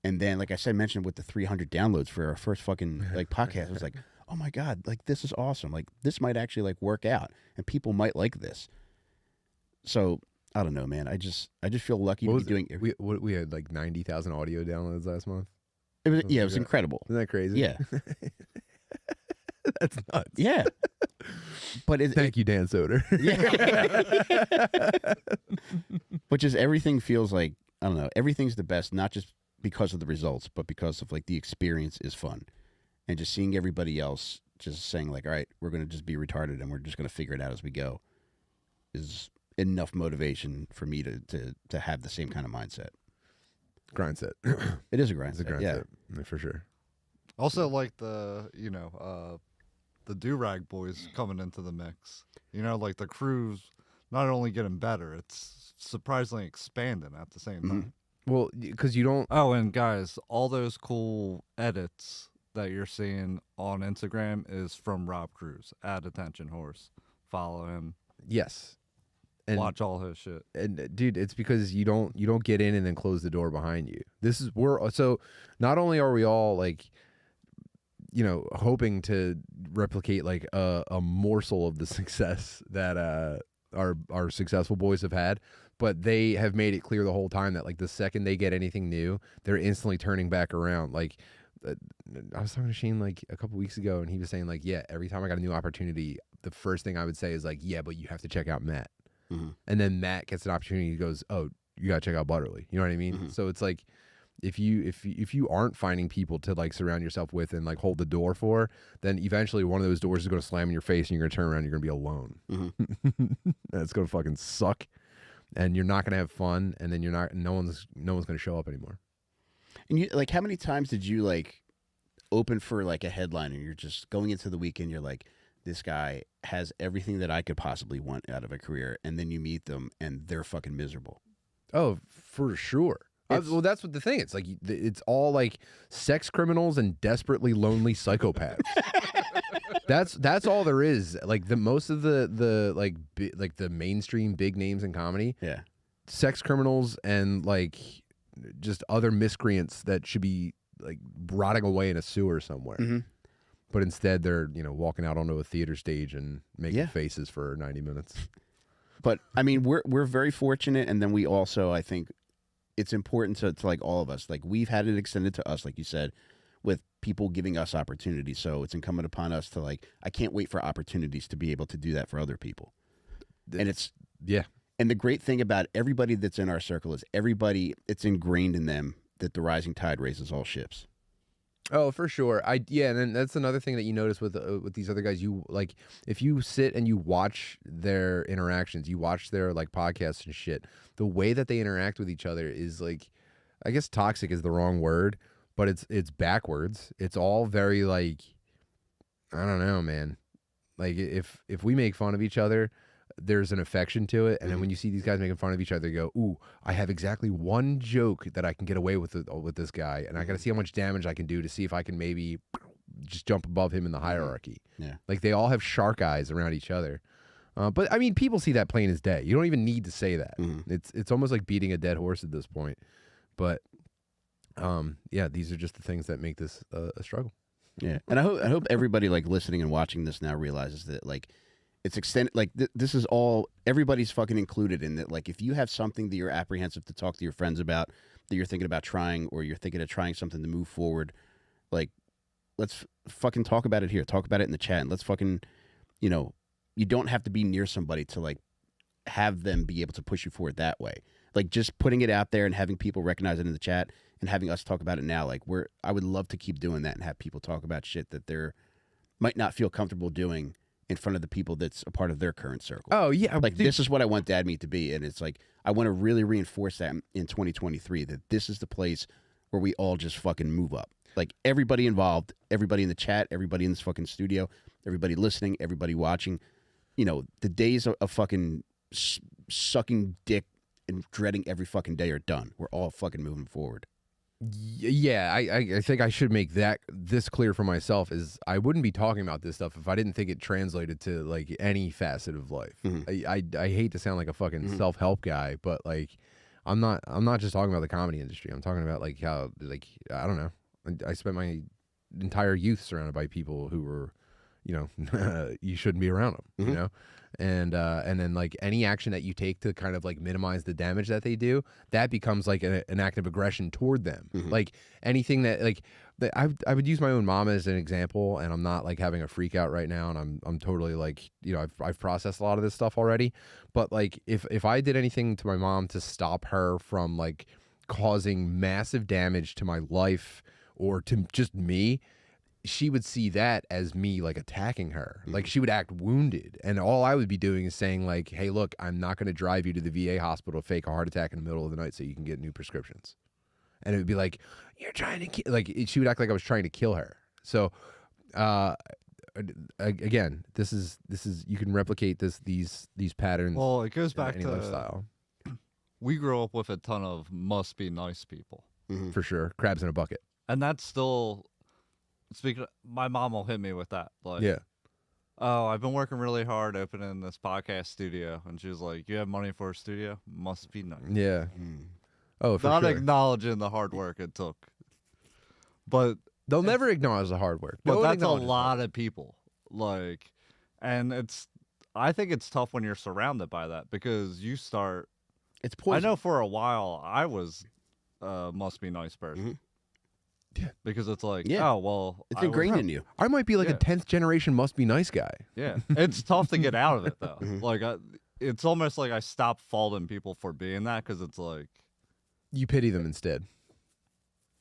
And then, like I said, mentioned with the 300 downloads for our first fucking like podcast, I was like, oh my God, like this is awesome. Like this might actually like work out and people might like this. So I don't know, man. I just feel lucky to be doing it. We had like 90,000 audio downloads last month. It was incredible. Isn't that crazy? Yeah. That's nuts. Yeah. But Thank you, Dan Soder. But just everything feels like, I don't know, everything's the best, not just because of the results, but because of like the experience is fun. And just seeing everybody else just saying like, all right, we're going to just be retarded and we're just going to figure it out as we go is enough motivation for me to have the same kind of mindset. Grind set. It is a grind It's a set, grind yeah. set. Yeah, for sure. Also, like the Do-Rag Boys coming into the mix. You know, like the crew's not only getting better, it's surprisingly expanding at the same time. Well, because you don't. Oh, and guys, all those cool edits that you're seeing on Instagram is from Rob Cruz. At Attention Horse. Follow him. Yes. And, Watch all his shit. And dude, it's because you don't get in and then close the door behind you. So not only are we all like, you know, hoping to replicate like a morsel of the success that our successful boys have had, but they have made it clear the whole time that like the second they get anything new, they're instantly turning back around. Like I was talking to Shane like a couple weeks ago, and he was saying like, yeah, every time I got a new opportunity, the first thing I would say is like, yeah, but you have to check out Matt. Mm-hmm. And then Matt gets an opportunity. He goes, "Oh, you gotta check out Butterly." You know what I mean? Mm-hmm. So it's like, if you aren't finding people to like surround yourself with and like hold the door for, then eventually one of those doors is gonna slam in your face, and you're gonna turn around. And you're gonna be alone. Mm-hmm. And it's gonna fucking suck, and you're not gonna have fun. And then no one's gonna show up anymore. And you like, how many times did you like? open for like a headline and you're just going into the weekend, you're like, this guy has everything that I could possibly want out of a career, and then you meet them and they're fucking miserable. Oh, for sure. Well, that's what the thing. It's like it's all like sex criminals and desperately lonely psychopaths. That's all there is. Like most of the like the mainstream big names in comedy. Yeah. Sex criminals and like just other miscreants that should be like rotting away in a sewer somewhere. Mm-hmm. But instead they're, walking out onto a theater stage and making Yeah. faces for 90 minutes. But I mean, we're very fortunate, and then we also, I think, it's important to like all of us. Like we've had it extended to us, like you said, with people giving us opportunities. So it's incumbent upon us to like. I can't wait for opportunities to be able to do that for other people. And it's Yeah. And the great thing about everybody that's in our circle is everybody. It's ingrained in them that the rising tide raises all ships. Oh, for sure. And then that's another thing that you notice with these other guys. You like if you sit and you watch their interactions, you watch their like podcasts and shit. The way that they interact with each other is like, I guess toxic is the wrong word, but it's backwards. It's all very like, I don't know, man. Like if we make fun of each other, there's an affection to it, and then when you see these guys making fun of each other, you go, "Ooh, I have exactly one joke that I can get away with this guy, and I got to see how much damage I can do to see if I can maybe just jump above him in the hierarchy." Yeah. Like they all have shark eyes around each other. But I mean, people see that plain as day. You don't even need to say that. It's almost like beating a dead horse at this point. But yeah, these are just the things that make this a struggle. Yeah, and I hope everybody like listening and watching this now realizes that like. It's extended, like this is all, everybody's fucking included in that. Like if you have something that you're apprehensive to talk to your friends about, that you're thinking about trying, or you're thinking of trying something to move forward, like let's fucking talk about it here. Talk about it in the chat, and let's fucking, you don't have to be near somebody to like have them be able to push you forward that way. Like just putting it out there and having people recognize it in the chat and having us talk about it now. Like I would love to keep doing that and have people talk about shit that they're might not feel comfortable doing in front of the people that's a part of their current circle. Oh yeah, like dude. this is what I want Dad Meat to be, and it's like I want to really reinforce that in 2023 that this is the place where we all just fucking move up. Like everybody involved, everybody in the chat, everybody in this fucking studio, everybody listening, everybody watching. The days of fucking sucking dick and dreading every fucking day are done. We're all fucking moving forward. Yeah, I think I should make this clear for myself is I wouldn't be talking about this stuff if I didn't think it translated to like any facet of life. I hate to sound like a fucking self-help guy, but like I'm not just talking about the comedy industry. I'm talking about like how like I don't know. I spent my entire youth surrounded by people who were, you shouldn't be around them, and then like any action that you take to kind of like minimize the damage that they do, that becomes like an act of aggression toward them. Like anything that like I would use my own mom as an example, and I'm not like having a freak out right now, and I'm totally like I've processed a lot of this stuff already, but like if I did anything to my mom to stop her from like causing massive damage to my life or to just me, she would see that as me like attacking her. Like she would act wounded, and all I would be doing is saying like, "Hey, look, I'm not going to drive you to the VA hospital to fake a heart attack in the middle of the night so you can get new prescriptions." And it would be like, "You're trying to kill," like she would act like I was trying to kill her. So again, this is you can replicate these patterns. Well, it goes back any to lifestyle we grew up with a ton of must be nice people. for sure. Crabs in a bucket. And that's still, speaking of, my mom will hit me with that. Like, Yeah. "Oh, I've been working really hard opening this podcast studio." And she was like, "You have money for a studio? Must be nice." Yeah. Oh, for Not sure. acknowledging the hard work it took. But They'll never acknowledge the hard work. But No one that's a acknowledges lot of people. Like, and I think it's tough when you're surrounded by that because you start. It's poison. I know for a while I was must be nice person. Yeah. Because it's like, Yeah. oh, well. It's I was ingrained wrong. in you. I might be like Yeah. a 10th generation must be nice guy. Yeah. It's tough to get out of it, though. Like, it's almost like I stopped faulting people for being that because it's like. You pity them instead.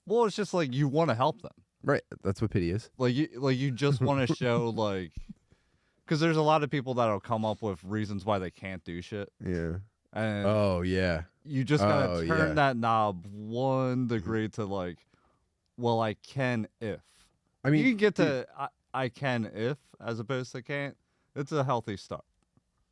Well, it's just like you want to help them. Right. That's what pity is. Like you just want to show, like. Because there's a lot of people that'll come up with reasons why they can't do shit. Yeah. And Oh, yeah. you just gotta Oh, turn yeah. that knob 1 degree to like, well, I can if. I mean, you can get to I can if as opposed to can't. It's a healthy start.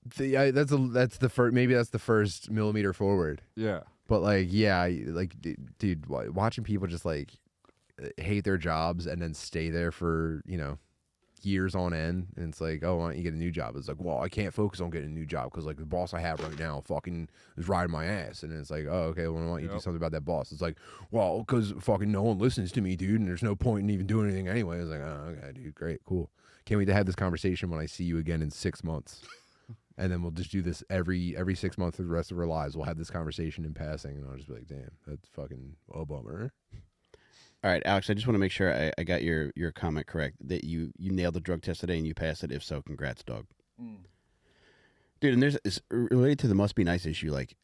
that's the first. Maybe that's the first millimeter forward. Yeah. But like, yeah, like, dude, watching people just like hate their jobs and then stay there for years on end, and it's like, oh, why don't you get a new job? It's like, well, I can't focus on getting a new job because like the boss I have right now fucking is riding my ass, and it's like, oh, okay, well, why don't you do something about that boss? It's like, well, because fucking no one listens to me, dude, and there's no point in even doing anything anyway. It's like, oh, okay, dude, great, cool. Can't wait to have this conversation when I see you again in 6 months. And then we'll just do this every 6 months for the rest of our lives. We'll have this conversation in passing, and I'll just be like, damn, that's fucking a bummer. All right, Alex, I just want to make sure I got your comment correct, that you nailed the drug test today and you passed it. If so, congrats, dog. Dude, and it's related to the must be nice issue. Like,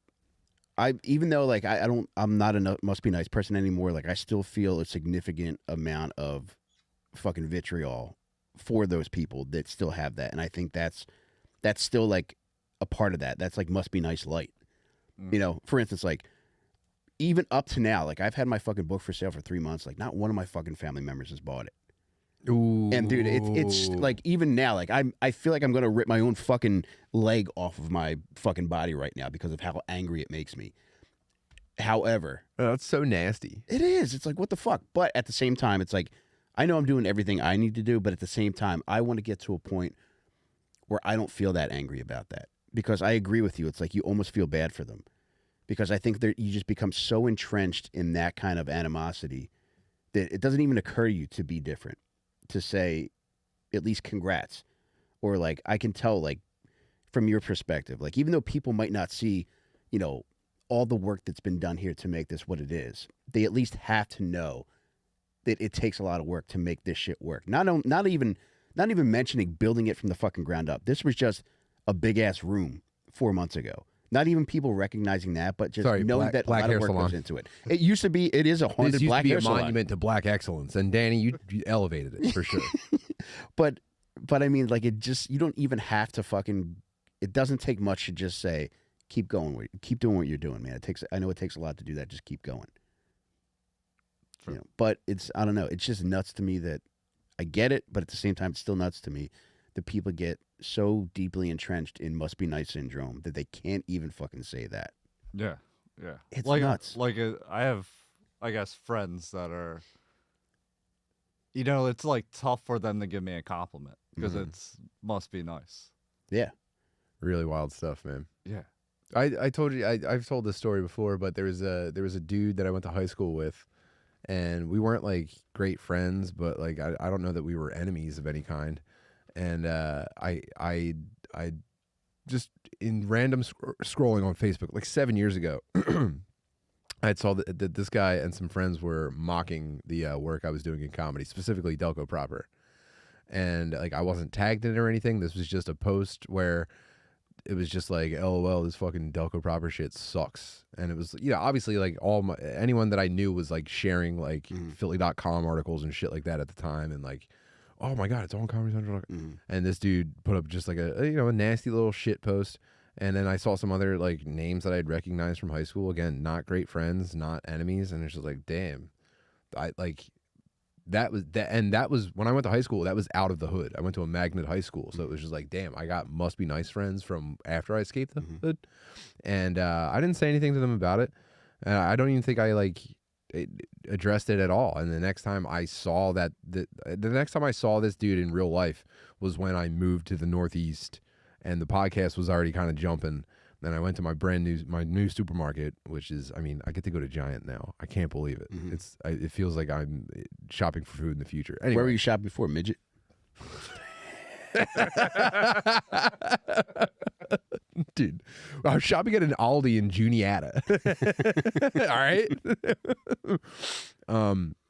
even though like I'm not a must be nice person anymore, like I still feel a significant amount of fucking vitriol for those people that still have that. And I think that's still like a part of that. That's like must be nice light. For instance, like, even up to now, like I've had my fucking book for sale for 3 months. Like not one of my fucking family members has bought it. Ooh. And dude, it's like even now, like I feel like I'm gonna rip my own fucking leg off of my fucking body right now because of how angry it makes me. However, that's so nasty. it is. It's like, what the fuck? But at the same time, it's like I know I'm doing everything I need to do, but at the same time, I want to get to a point where I don't feel that angry about that, because I agree with you. It's like you almost feel bad for them. Because I think that you just become so entrenched in that kind of animosity that it doesn't even occur to you to be different, to say at least congrats. Or like, I can tell, like, from your perspective, like, even though people might not see, all the work that's been done here to make this what it is, they at least have to know that it takes a lot of work to make this shit work. Not even mentioning building it from the fucking ground up. This was just a big ass room 4 months ago. Not even people recognizing that, but just knowing that a lot of work goes into it. It is a haunted black hair salon. This used to be a monument to black excellence, and Danny, you elevated it for sure. But I mean, like, you don't even have to fucking. It doesn't take much to just say, keep going, keep doing what you're doing, man. I know it takes a lot to do that. Just keep going. Sure. But I don't know. It's just nuts to me that I get it, but at the same time, it's still nuts to me that people get so deeply entrenched in must be nice syndrome that they can't even fucking say that. Yeah. It's like, nuts. I have, I guess, friends that are, it's like tough for them to give me a compliment because it's must be nice. Yeah. Really wild stuff, man. Yeah. I told you, I've told this story before, but there was a dude that I went to high school with, and we weren't like great friends, but like I don't know that we were enemies of any kind. And I just in random scrolling on Facebook like 7 years ago, I saw that this guy and some friends were mocking the work I was doing in comedy, specifically Delco Proper. And like I wasn't tagged in it or anything. This was just a post where it was just like, LOL, this fucking Delco Proper shit sucks. And it was, obviously like anyone that I knew was like sharing like Philly.com articles and shit like that at the time, and like, oh my God, it's on Comedy Central. And this dude put up just like a nasty little shit post. And then I saw some other like names that I'd recognized from high school. Again, not great friends, not enemies. And it's just like, damn, that was when I went to high school, that was out of the hood. I went to a magnet high school. So it was just like, damn, I got must be nice friends from after I escaped the hood. And I didn't say anything to them about it. I don't even think I addressed it at all. And the next time I saw the next time I saw this dude in real life was when I moved to the Northeast, and the podcast was already kind of jumping. Then I went to my new supermarket, which is, I mean, I get to go to Giant now. I can't believe it. It feels like I'm shopping for food in the future. Anyway. Where were you shopping before, midget? Dude, I was shopping at an Aldi in Juniata. All right.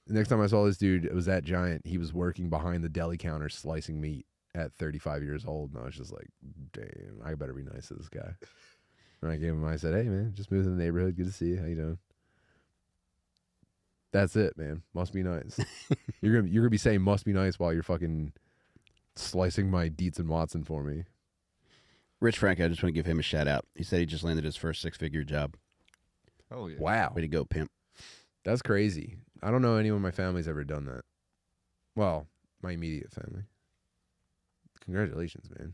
Next time I saw this dude, it was at Giant. He was working behind the deli counter slicing meat at 35 years old, and I was just like, damn, I better be nice to this guy. And I said, hey man, just moved to the neighborhood. Good to see you. How you doing? That's it, man. Must be nice. You're gonna be saying must be nice while you're fucking slicing my Dietz and Watson for me. Rich Frank, I just want to give him a shout out. He said he just landed his first 6-figure job. Oh yeah. Wow. Way to go, pimp. That's crazy. I don't know anyone in my family's ever done that. Well, my immediate family. Congratulations, man.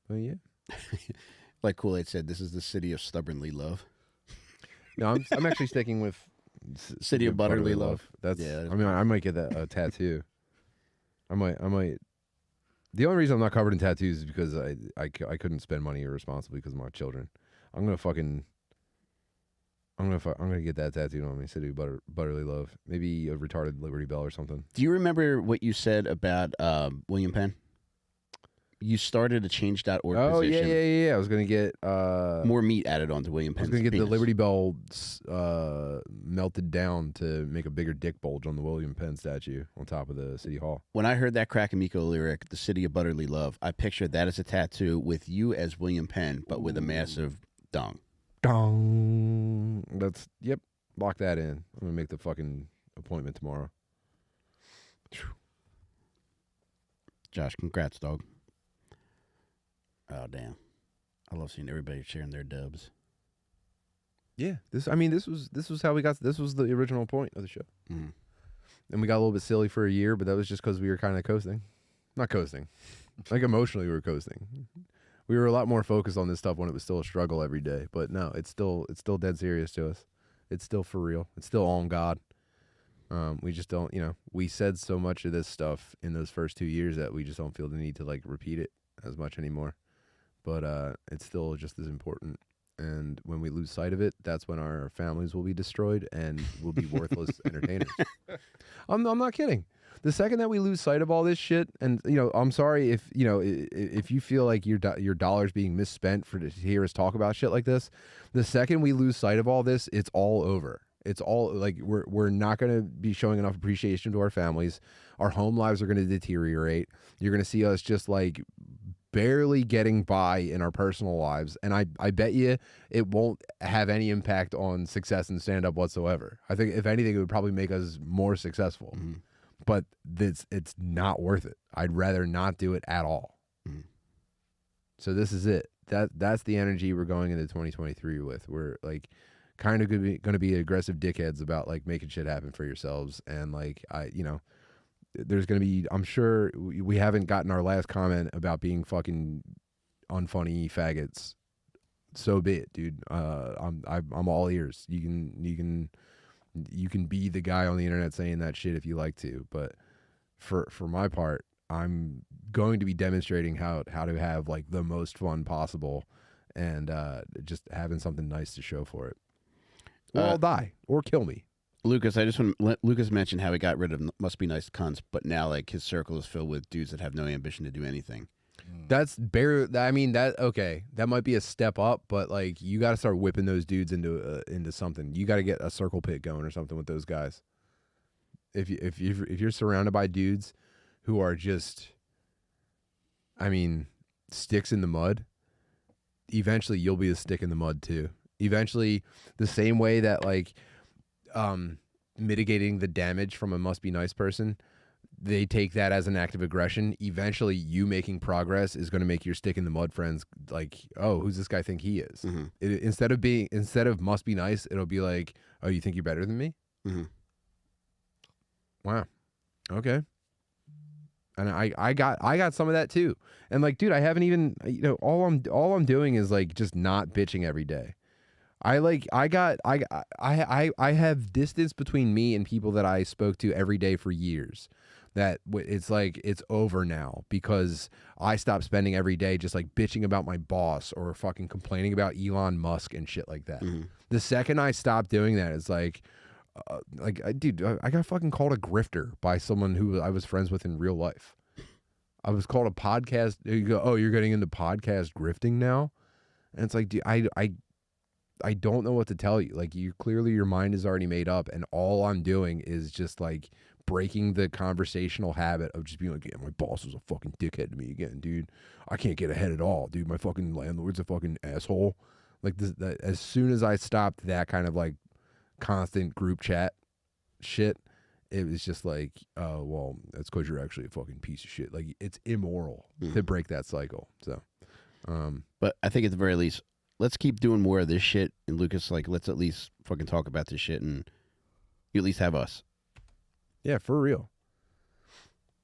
But yeah. Like Kool-Aid said, this is the city of stubbornly love. No, I'm actually sticking with City of Butterly Love. That's Yeah, I mean, I might get that tattoo. I might. The only reason I'm not covered in tattoos is because I couldn't spend money irresponsibly because of my children. I'm gonna get that tattooed on me. City of Butterly Love. Maybe a retarded Liberty Bell or something. Do you remember what you said about William Penn? You started a change.org Oh position. yeah. I was gonna get More meat added onto William I was Penn's gonna get the penis. Liberty Bell melted down to make a bigger dick bulge on the William Penn statue on top of the city hall. When I heard that Crack Amico lyric, the city of Butterly Love, I pictured that as a tattoo with you as William Penn, but with a massive dong. Dong. That's yep. Lock that in. I'm gonna make the fucking appointment tomorrow. Josh, congrats, dog. Oh, damn. I love seeing everybody sharing their dubs. Yeah. This was how we got. This was the original point of the show. Mm. And we got a little bit silly for a year, but that was just because we were kind of coasting. Not coasting. Like emotionally, we were coasting. We were a lot more focused on this stuff when it was still a struggle every day. But no, it's still dead serious to us. It's still for real. It's still on God. We just don't, we said so much of this stuff in those first 2 years that we just don't feel the need to like repeat it as much anymore. But it's still just as important. And when we lose sight of it, that's when our families will be destroyed and we'll be worthless entertainers. I'm not kidding. The second that we lose sight of all this shit, and I'm sorry if you feel like your dollar's being misspent to hear us talk about shit like this. The second we lose sight of all this, it's all over. It's all like we're not going to be showing enough appreciation to our families. Our home lives are going to deteriorate. You're going to see us just like barely getting by in our personal lives, and I bet you it won't have any impact on success in stand-up whatsoever. I think if anything, it would probably make us more successful. Mm-hmm. But it's not worth it. I'd rather not do it at all. Mm-hmm. So this is it. That's the energy we're going into 2023 with. We're like kind of going to be aggressive dickheads about like making shit happen for yourselves, and like there's going to be, I'm sure we haven't gotten our last comment about being fucking unfunny faggots. So be it, dude. I'm all ears. You can be the guy on the internet saying that shit if you like to, but for my part, I'm going to be demonstrating how to have like the most fun possible, and just having something nice to show for it. Or I'll die or kill me. Lucas, I just want to, Lucas mentioned how he got rid of must be nice cunts, but now like his circle is filled with dudes that have no ambition to do anything. That's bare. I mean, that okay. That might be a step up, but like you got to start whipping those dudes into something. You got to get a circle pit going or something with those guys. If you're surrounded by dudes who are just, I mean, sticks in the mud, eventually you'll be a stick in the mud too. Eventually, the same way that like mitigating the damage from a must be nice person, they take that as an act of aggression. Eventually you making progress is going to make your stick in the mud friends like, oh, who's this guy think he is? Mm-hmm. Instead of must be nice, it'll be like, oh, you think you're better than me? Mm-hmm. Wow. Okay. And I got some of that too. And like, dude, I haven't even, all I'm doing is like just not bitching every day. I have distance between me and people that I spoke to every day for years. That it's like it's over now because I stopped spending every day just like bitching about my boss or fucking complaining about Elon Musk and shit like that. Mm-hmm. The second I stopped doing that, it's like dude, I got fucking called a grifter by someone who I was friends with in real life. I was called a podcast. You go, oh, you're getting into podcast grifting now, and it's like, dude, I don't know what to tell you. Like, clearly your mind is already made up, and all I'm doing is just like breaking the conversational habit of just being like, yeah, my boss was a fucking dickhead to me again, dude. I can't get ahead at all, dude. My fucking landlord's a fucking asshole. Like as soon as I stopped that kind of like constant group chat shit, it was just like, oh, well, that's because you're actually a fucking piece of shit. Like, it's immoral to break that cycle. So, but I think at the very least, let's keep doing more of this shit. And Lucas, like, let's at least fucking talk about this shit, and you at least have us. Yeah, for real.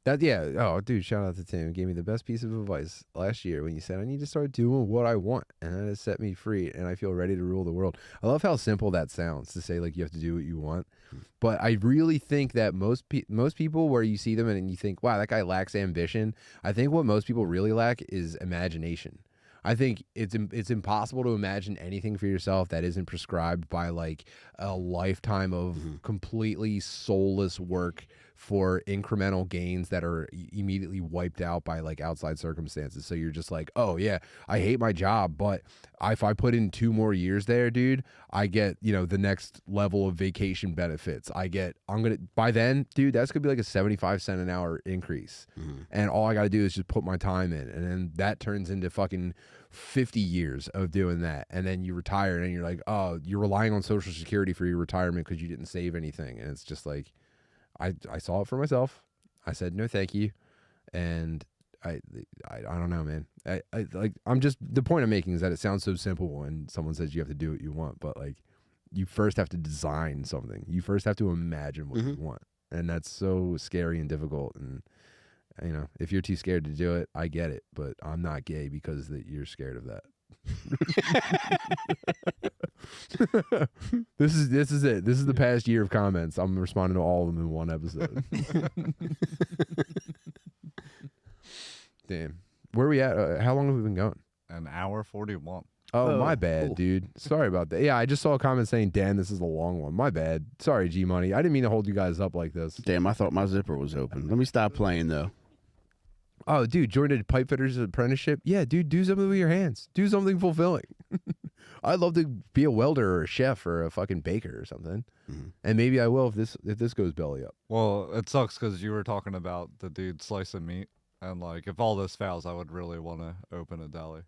Oh, dude, shout out to Tim. He gave me the best piece of advice last year when you said, I need to start doing what I want. And that has set me free. And I feel ready to rule the world. I love how simple that sounds to say, like, you have to do what you want. But I really think that most people, where you see them and you think, wow, that guy lacks ambition. I think what most people really lack is imagination. I think it's impossible to imagine anything for yourself that isn't prescribed by like a lifetime of completely soulless work for incremental gains that are immediately wiped out by like outside circumstances. So you're just like, oh yeah, I hate my job, but if I put in 2 more years there, dude, I get, the next level of vacation benefits. By then, dude, that's gonna be like a 75 cent an hour increase. And all I gotta do is just put my time in. And then that turns into fucking 50 years of doing that. And then you retire and you're like, oh, you're relying on Social Security for your retirement because you didn't save anything. And it's just like, I saw it for myself. I said no, thank you, and I don't know, man. I'm just, the point I'm making is that it sounds so simple when someone says you have to do what you want, but like you first have to design something. You first have to imagine what you want, and that's so scary and difficult. And if you're too scared to do it, I get it, but I'm not gay because you're scared of that. This is it. This is the past year of comments. I'm responding to all of them in one episode. Damn. Where are we at? How long have we been going? An hour 41. Oh, my bad, cool. dude. Sorry about that. Yeah, I just saw a comment saying, damn, this is a long one. My bad. Sorry, G-Money. I didn't mean to hold you guys up like this. Damn, I thought my zipper was open. Let me stop playing, though. Oh, dude, joined a pipe fitter's apprenticeship. Yeah, dude, do something with your hands. Do something fulfilling. I'd love to be a welder or a chef or a fucking baker or something. And maybe I will if this goes belly up. Well, it sucks because you were talking about the dude slicing meat. And, like, if all this fails, I would really want to open a deli.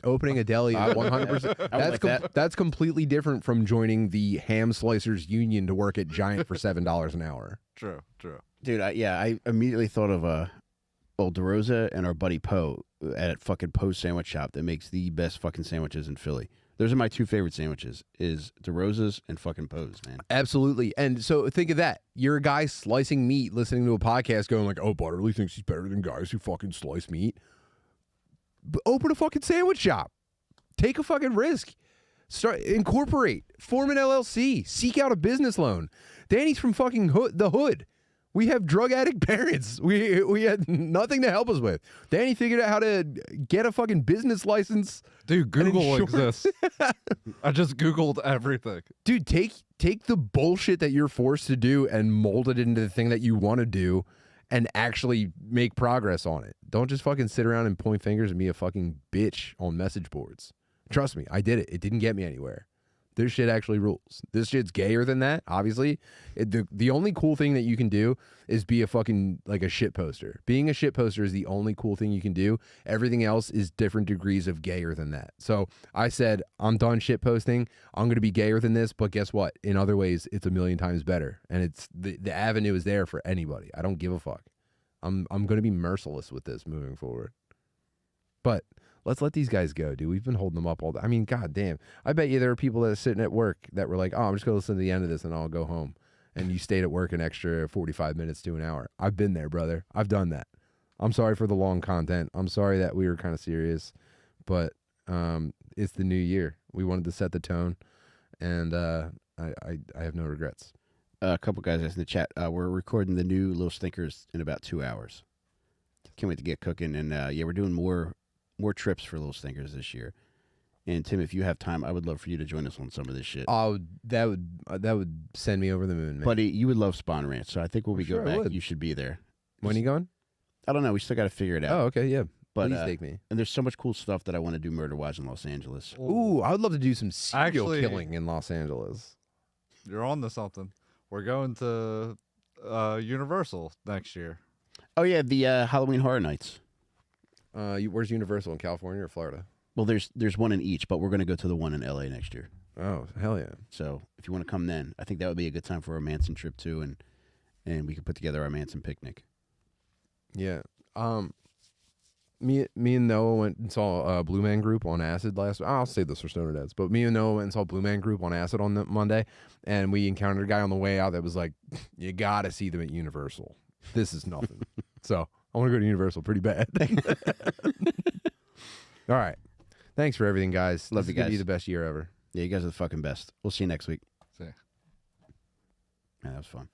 Opening a deli is 100%. That's completely different from joining the ham slicers union to work at Giant for $7 an hour. True. Dude, I immediately thought of old DeRosa and our buddy Poe at fucking Poe's Sandwich Shop that makes the best fucking sandwiches in Philly. Those are my 2 favorite sandwiches, is DeRosa's and fucking Poe's, man. Absolutely. And so think of that. You're a guy slicing meat, listening to a podcast going like, oh, Butterly thinks he's better than guys who fucking slice meat. Open a fucking sandwich shop. Take a fucking risk. Incorporate. Form an LLC. Seek out a business loan. Danny's from fucking the hood. We have drug addict parents. We had nothing to help us with. Danny figured out how to get a fucking business license. Dude, Google exists. I just Googled everything. Dude, take the bullshit that you're forced to do and mold it into the thing that you want to do and actually make progress on it. Don't just fucking sit around and point fingers and be a fucking bitch on message boards. Trust me, I did it. It didn't get me anywhere. This shit actually rules. This shit's gayer than that, obviously. The only cool thing that you can do is be a fucking, like, a shit poster. Being a shit poster is the only cool thing you can do. Everything else is different degrees of gayer than that. So I said, I'm done shit posting. I'm going to be gayer than this, but guess what? In other ways, it's a million times better. And it's the avenue is there for anybody. I don't give a fuck. I'm going to be merciless with this moving forward. But let's let these guys go, dude. We've been holding them up all day. I mean, god damn. I bet you there are people that are sitting at work that were like, oh, I'm just going to listen to the end of this and I'll go home. And you stayed at work an extra 45 minutes to an hour. I've been there, brother. I've done that. I'm sorry for the long content. I'm sorry that we were kind of serious. But it's the new year. We wanted to set the tone. And I have no regrets. A couple guys asked in the chat, we're recording the new Little Stinkers in about 2 hours. Can't wait to get cooking. And yeah, we're doing more trips for Little Stinkers this year. And Tim, if you have time, I would love for you to join us on some of this shit. Oh, that would send me over the moon, man. Buddy, you would love Spawn Ranch, so I think when we Sure, go I back, would. you should be there. When are you going? I don't know. We still got to figure it out. Oh, okay, yeah. But, Please take me. And there's so much cool stuff that I want to do murder-wise in Los Angeles. Ooh, I would love to do some serial Actually- killing in Los Angeles. You're on to something. We're going to Universal next year. Oh, yeah, the Halloween Horror Nights. Where's Universal, in California or Florida? Well, there's one in each, but we're going to go to the one in L.A. next year. Oh, hell yeah. So if you want to come then, I think that would be a good time for a Manson trip, too, and we could put together our Manson picnic. Yeah. me and Noah went and saw Blue Man Group on Acid last. I'll save this for Stoner Dads, but me and Noah went and saw Blue Man Group on Acid on the Monday, and we encountered a guy on the way out that was like, "You gotta see them at Universal. This is nothing." So I want to go to Universal pretty bad. All right, thanks for everything, guys. Love This you is gonna guys. Be the best year ever. Yeah, you guys are the fucking best. We'll see you next week. See. Yeah, that was fun.